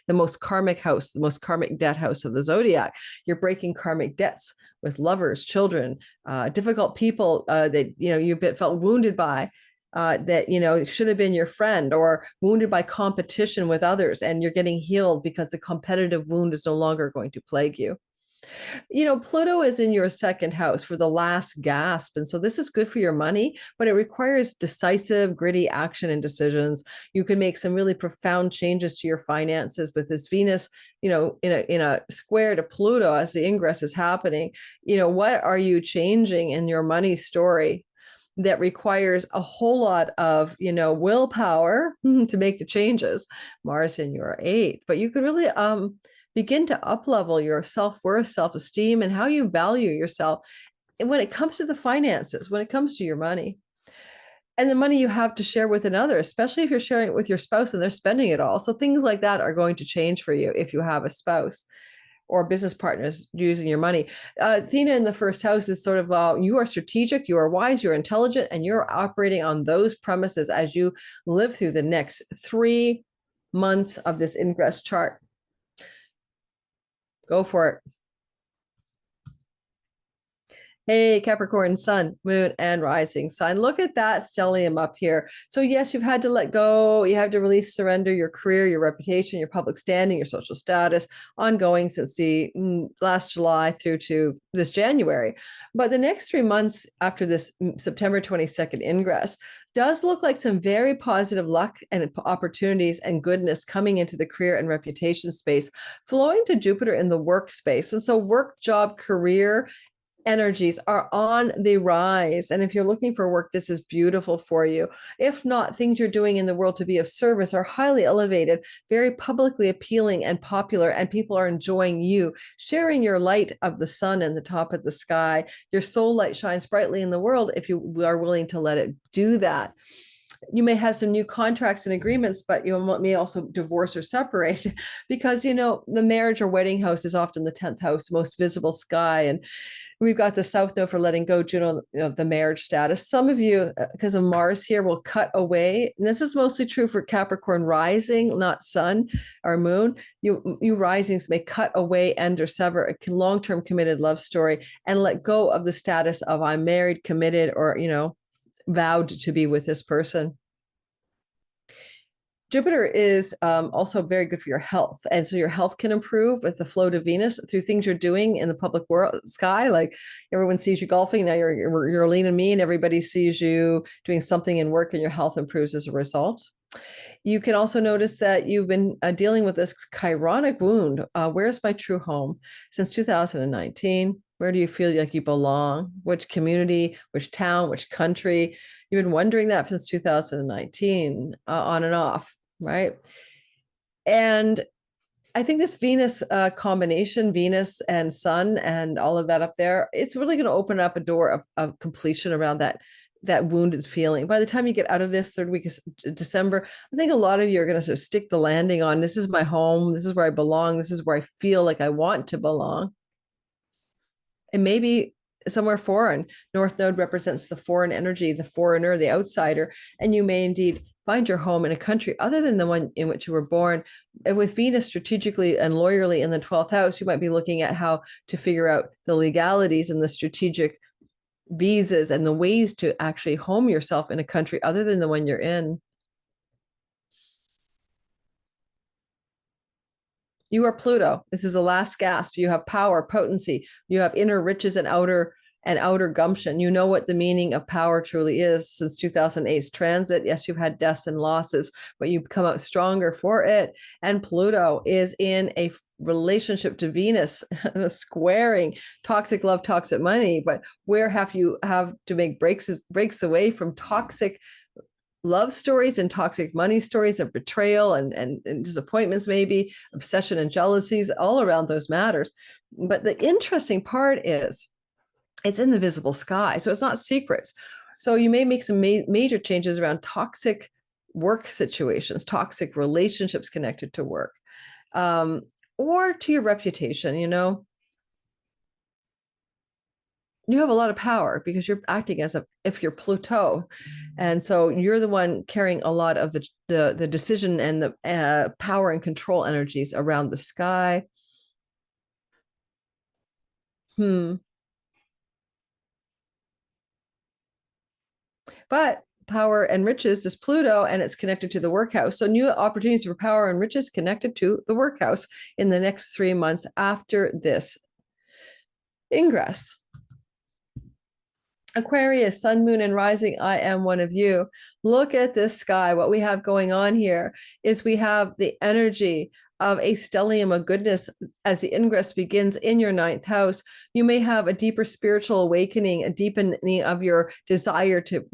the most karmic house, the most karmic debt house of the zodiac. You're breaking karmic debts with lovers, children, difficult people that you felt wounded by. That should have been your friend, or wounded by competition with others, and you're getting healed because the competitive wound is no longer going to plague you. Pluto is in your second house for the last gasp. And so this is good for your money, but it requires decisive, gritty action and decisions. You can make some really profound changes to your finances with this Venus, in a square to Pluto as the ingress is happening. What are you changing in your money story that requires a whole lot of, willpower to make the changes? Mars in your eighth, but you could really, begin to up-level your self-worth, self-esteem, and how you value yourself. And when it comes to the finances, when it comes to your money and the money you have to share with another, especially if you're sharing it with your spouse and they're spending it all. So things like that are going to change for you if you have a spouse or business partners using your money. Athena in the first house is sort of, you are strategic, you are wise, you're intelligent, and you're operating on those premises as you live through the next 3 months of this ingress chart. Go for it. Hey, Capricorn, sun, moon, and rising sign. Look at that stellium up here. So yes, you've had to let go. You have to release, surrender your career, your reputation, your public standing, your social status, ongoing since the last July through to this January. But the next 3 months after this September 22nd ingress does look like some very positive luck and opportunities and goodness coming into the career and reputation space, flowing to Jupiter in the workspace. And so work, job, career energies are on the rise. And if you're looking for work, this is beautiful for you. If not, things you're doing in the world to be of service are highly elevated, very publicly appealing and popular, and people are enjoying you, sharing your light of the sun and the top of the sky. Your soul light shines brightly in the world if you are willing to let it do that. You may have some new contracts and agreements, but you may also divorce or separate because, the marriage or wedding house is often the 10th house, most visible sky. And we've got the South Node for letting go, Juno, the marriage status. Some of you, because of Mars here, will cut away. And this is mostly true for Capricorn rising, not sun or moon. You risings may cut away, end, or sever a long-term committed love story and let go of the status of I'm married, committed, or, vowed to be with this person. Jupiter is also very good for your health. And so your health can improve with the flow to Venus through things you're doing in the public world sky. Like everyone sees you golfing. Now you're lean and mean. Everybody sees you doing something in work and your health improves as a result. You can also notice that you've been dealing with this chironic wound. Where's my true home? Since 2019. Where do you feel like you belong? Which community, which town, which country? You've been wondering that since 2019, on and off, right? And I think this Venus combination, Venus and Sun and all of that up there, it's really going to open up a door of completion around that wounded feeling. By the time you get out of this third week of December, I think a lot of you are going to sort of stick the landing on, this is my home, this is where I belong, this is where I feel like I want to belong. And maybe somewhere foreign. North Node represents the foreign energy, the foreigner, the outsider, and you may indeed find your home in a country other than the one in which you were born. And with Venus strategically and lawyerly in the 12th house, you might be looking at how to figure out the legalities and the strategic visas and the ways to actually home yourself in a country other than the one you're in. You are Pluto. This is the last gasp. You have power, potency. You have inner riches and outer gumption. You know what the meaning of power truly is since 2008's transit. Yes, you've had deaths and losses, but you come out stronger for it. And Pluto is in a relationship to Venus, squaring toxic love, toxic money. But where have you to make breaks away from toxic love stories and toxic money stories of betrayal and disappointments, maybe obsession and jealousies, all around those matters. But the interesting part is it's in the visible sky. So it's not secrets. So you may make some major changes around toxic work situations, toxic relationships connected to work, or to your reputation, you have a lot of power because you're acting as if you're Pluto, and so you're the one carrying a lot of the decision and the power and control energies around the sky. But power and riches is Pluto, and it's connected to the workhouse. So new opportunities for power and riches connected to the workhouse in the next 3 months after this ingress. Aquarius, sun, moon, and rising, I am one of you. Look at this sky. What we have going on here is we have the energy of a stellium of goodness as the ingress begins in your ninth house. You may have a deeper spiritual awakening, a deepening of your desire to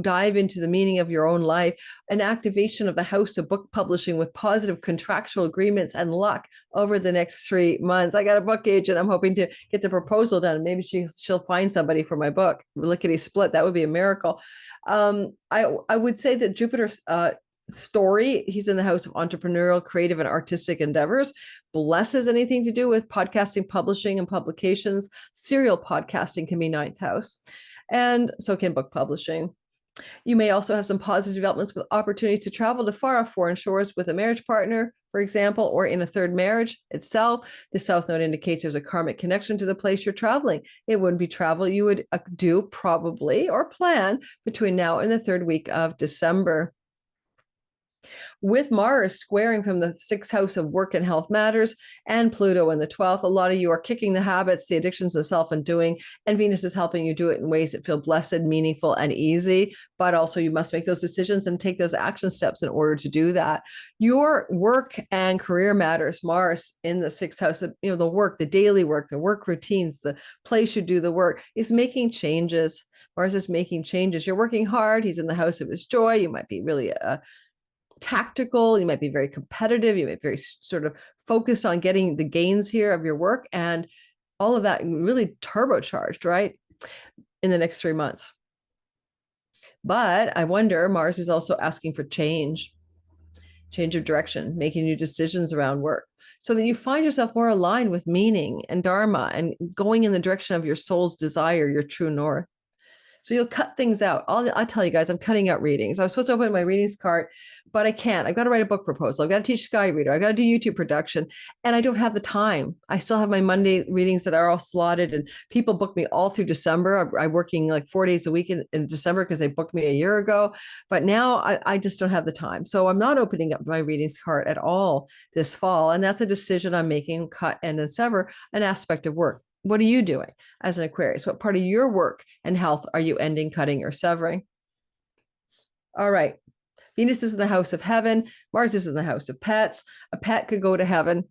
dive into the meaning of your own life, an activation of the house of book publishing with positive contractual agreements and luck over the next 3 months. I got a book agent. I'm hoping to get the proposal done. Maybe she'll find somebody for my book. Lickety split. That would be a miracle. I would say that Jupiter's story, he's in the house of entrepreneurial, creative, and artistic endeavors, blesses anything to do with podcasting, publishing, and publications. Serial podcasting can be ninth house, and so can book publishing. You may also have some positive developments with opportunities to travel to far off foreign shores with a marriage partner, for example, or in a third marriage itself. The South Node indicates there's a karmic connection to the place you're traveling. It wouldn't be travel you would do probably or plan between now and the third week of December. With Mars squaring from the sixth house of work and health matters and Pluto in the 12th, a lot of you are kicking the habits, the addictions of self-undoing, and Venus is helping you do it in ways that feel blessed, meaningful, and easy. But also you must make those decisions and take those action steps in order to do that. Your work and career matters. Mars in the sixth house, the work, the daily work, the work routines, the place you do the work is making changes. Mars is making changes. You're working hard. He's in the house of his joy. You might be really tactical, you might be very competitive, you might be very sort of focused on getting the gains here of your work, and all of that really turbocharged, right, in the next 3 months. But I wonder, Mars is also asking for change of direction, making new decisions around work so that you find yourself more aligned with meaning and dharma and going in the direction of your soul's desire, your true north. So you'll cut things out. I'll tell you guys, I'm cutting out readings. I was supposed to open my readings cart, but I can't. I've got to write a book proposal. I've got to teach Sky Reader. I've got to do YouTube production, and I don't have the time. I still have my Monday readings that are all slotted, and people book me all through December. I'm working like 4 days a week in December because they booked me a year ago, but now I just don't have the time. So I'm not opening up my readings cart at all this fall, and that's a decision I'm making, cut and sever an aspect of work. What are you doing as an Aquarius? What part of your work and health are you ending, cutting, or severing? All right. Venus is in the house of heaven. Mars is in the house of pets. A pet could go to heaven.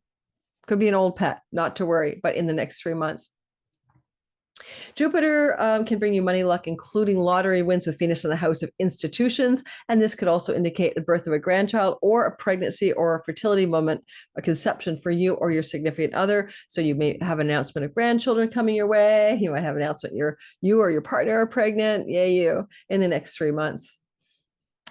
Could be an old pet, not to worry, but in the next 3 months. Jupiter can bring you money luck, including lottery wins with Venus in the house of institutions. And this could also indicate the birth of a grandchild or a pregnancy or a fertility moment, a conception for you or your significant other. So you may have an announcement of grandchildren coming your way. You might have an announcement you or your partner are pregnant. Yay, you, in the next 3 months.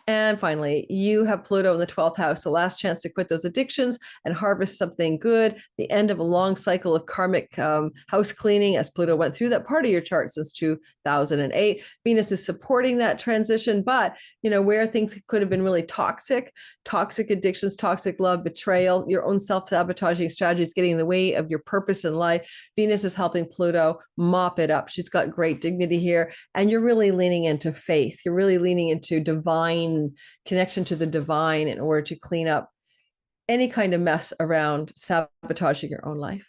And finally, you have Pluto in the 12th house, the last chance to quit those addictions and harvest something good, the end of a long cycle of karmic house cleaning as Pluto went through that part of your chart since 2008. Venus is supporting that transition, but where things could have been really toxic addictions, toxic love, betrayal, your own self-sabotaging strategies getting in the way of your purpose in life, Venus is helping Pluto mop it up. She's got great dignity here, and you're really leaning into faith. You're really leaning into divine connection to the divine in order to clean up any kind of mess around sabotaging your own life.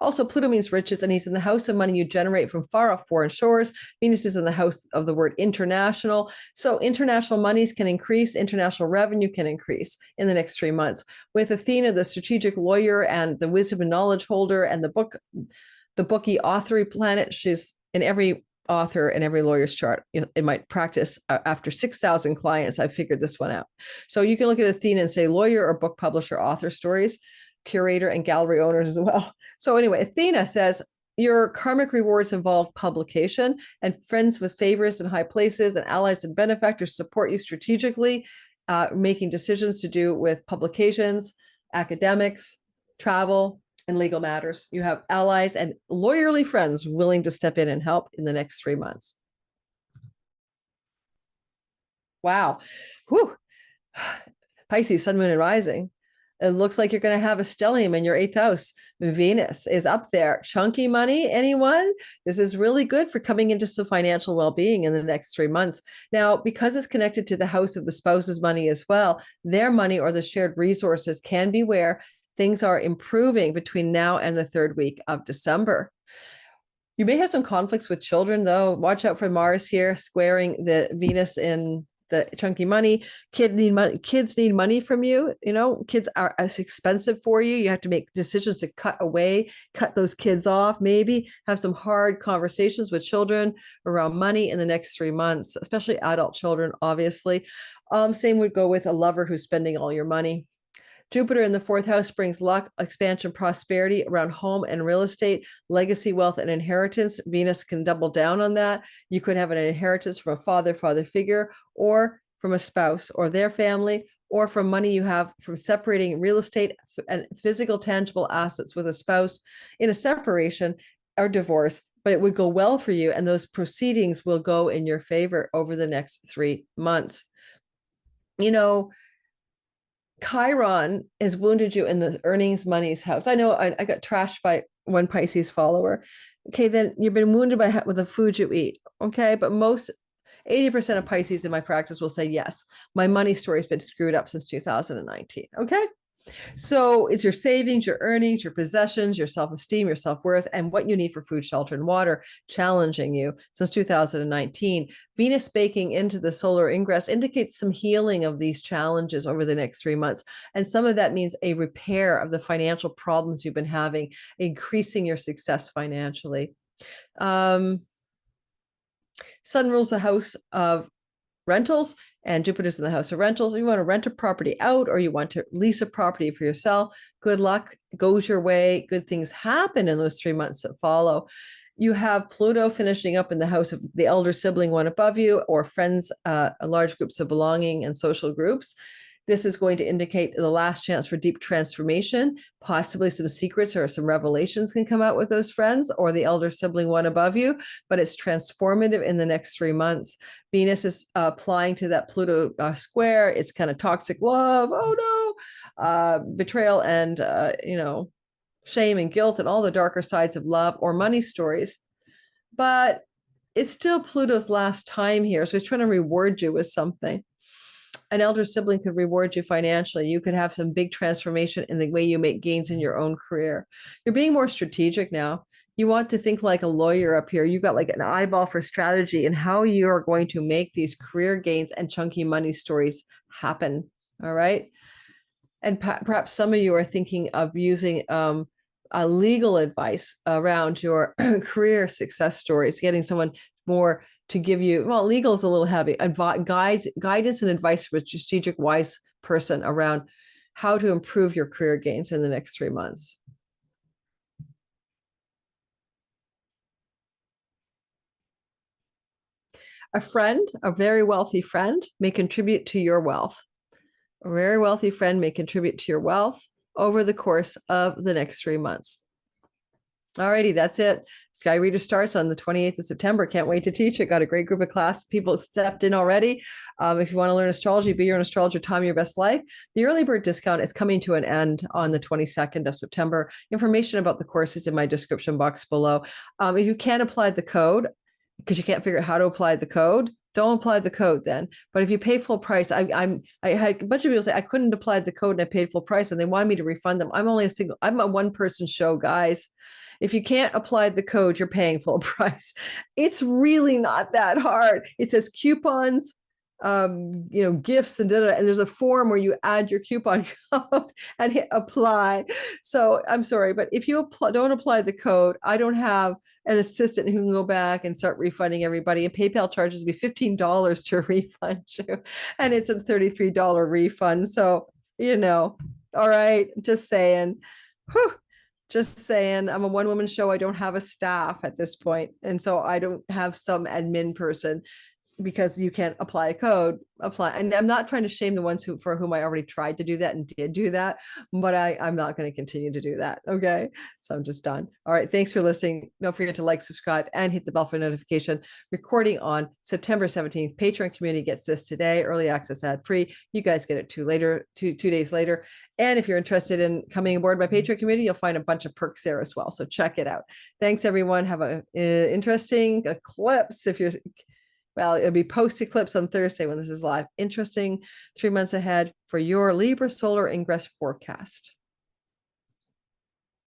Also, Pluto means riches, and he's in the house of money you generate from far off foreign shores. Venus is in the house of the word international. So international monies can increase, international revenue can increase in the next 3 months. With Athena, the strategic lawyer and the wisdom and knowledge holder, and the bookie authory planet, she's in every author and every lawyer's chart in my practice. After 6,000 clients, I figured this one out. So you can look at Athena and say lawyer or book publisher, author stories, curator, and gallery owners as well. So anyway, Athena says your karmic rewards involve publication, and friends with favors in high places and allies and benefactors support you strategically, making decisions to do with publications, academics, travel, in legal matters. You have allies and lawyerly friends willing to step in and help in the next 3 months. Wow. Whew. Pisces, sun, moon, and rising. It looks like you're going to have a stellium in your eighth house. Venus is up there. Chunky money, anyone? This is really good for coming into some financial well-being in the next 3 months. Now, because it's connected to the house of the spouse's money as well, their money or the shared resources can be where things are improving between now and the third week of December. You may have some conflicts with children, though. Watch out for Mars here, squaring the Venus in the chunky money. Kids need money from you. Kids are as expensive for you. You have to make decisions to cut those kids off, maybe have some hard conversations with children around money in the next 3 months, especially adult children, obviously. Same would go with a lover who's spending all your money. Jupiter in the fourth house brings luck, expansion, prosperity around home and real estate, legacy, wealth, and inheritance. Venus can double down on that. You could have an inheritance from a father figure, or from a spouse or their family, or from money you have from separating real estate and physical, tangible assets with a spouse in a separation or divorce. But it would go well for you, and those proceedings will go in your favor over the next 3 months. Chiron has wounded you in the earnings monies house. I know I got trashed by one Pisces follower. Okay, then you've been wounded with the food you eat. Okay, but 80% of Pisces in my practice will say, yes, my money story has been screwed up since 2019. Okay. So it's your savings, your earnings, your possessions, your self-esteem, your self-worth, and what you need for food, shelter, and water challenging you since 2019. Venus baking into the solar ingress indicates some healing of these challenges over the next 3 months. And some of that means a repair of the financial problems you've been having, increasing your success financially. Sun rules the house of rentals, and Jupiter's in the house of rentals. You want to rent a property out, or you want to lease a property for yourself. Good luck goes your way. Good things happen in those 3 months that follow. You have Pluto finishing up in the house of the elder sibling, one above you, or friends, large groups of belonging and social groups. This is going to indicate the last chance for deep transformation. Possibly some secrets or some revelations can come out with those friends or the elder sibling, one above you, but it's transformative in the next 3 months. Venus is applying to that Pluto square. It's kind of toxic love. Oh no, betrayal and, shame and guilt and all the darker sides of love or money stories. But it's still Pluto's last time here. So he's trying to reward you with something. An elder sibling could reward you financially. You could have some big transformation in the way you make gains in your own career. You're being more strategic now. You want to think like a lawyer up here. You got like an eyeball for strategy and how you are going to make these career gains and chunky money stories happen. All right. And perhaps some of you are thinking of using a legal advice around your career success stories, getting someone more to give you, well, legal is a little heavy, guidance and advice from a strategic, wise person around how to improve your career gains in the next 3 months. A friend, a very wealthy friend, may contribute to your wealth. A very wealthy friend may contribute to your wealth over the course of the next 3 months. Alrighty, that's it. Sky Reader starts on the 28th of September. Can't wait to teach it. Got a great group of class people stepped in already. If you want to learn astrology, be your own astrologer, time your best life. The early bird discount is coming to an end on the 22nd of September. Information about the course is in my description box below. If you can't apply the code, because you can't figure out how to apply the code, don't apply the code then. But if you pay full price, I had a bunch of people say I couldn't apply the code and I paid full price and they wanted me to refund them. I'm a one-person show, guys. If you can't apply the code, you're paying full price. It's really not that hard. It says coupons, gifts and there's a form where you add your coupon code and hit apply. So I'm sorry, but if you don't apply the code, I don't have an assistant who can go back and start refunding everybody. And PayPal charges me $15 to refund you, and it's a $33 refund. So, all right, just saying. Whew. Just saying, I'm a one-woman show. I don't have a staff at this point. And so I don't have some admin person. because you can't apply a code, and I'm not trying to shame the ones for whom I already tried to do that and did do that, but I'm not going to continue to do that. Okay, so I'm just done. All right, thanks for listening. Don't forget to like, subscribe, and hit the bell for notification. Recording on September 17th. Patreon community gets this today, early access, ad free. You guys get it two days later. And if you're interested in coming aboard my Patreon community, you'll find a bunch of perks there as well, so check it out. Thanks everyone. Have a interesting eclipse. If you're, well, it'll be post eclipse on Thursday when this is live. Interesting 3 months ahead for your Libra solar ingress forecast.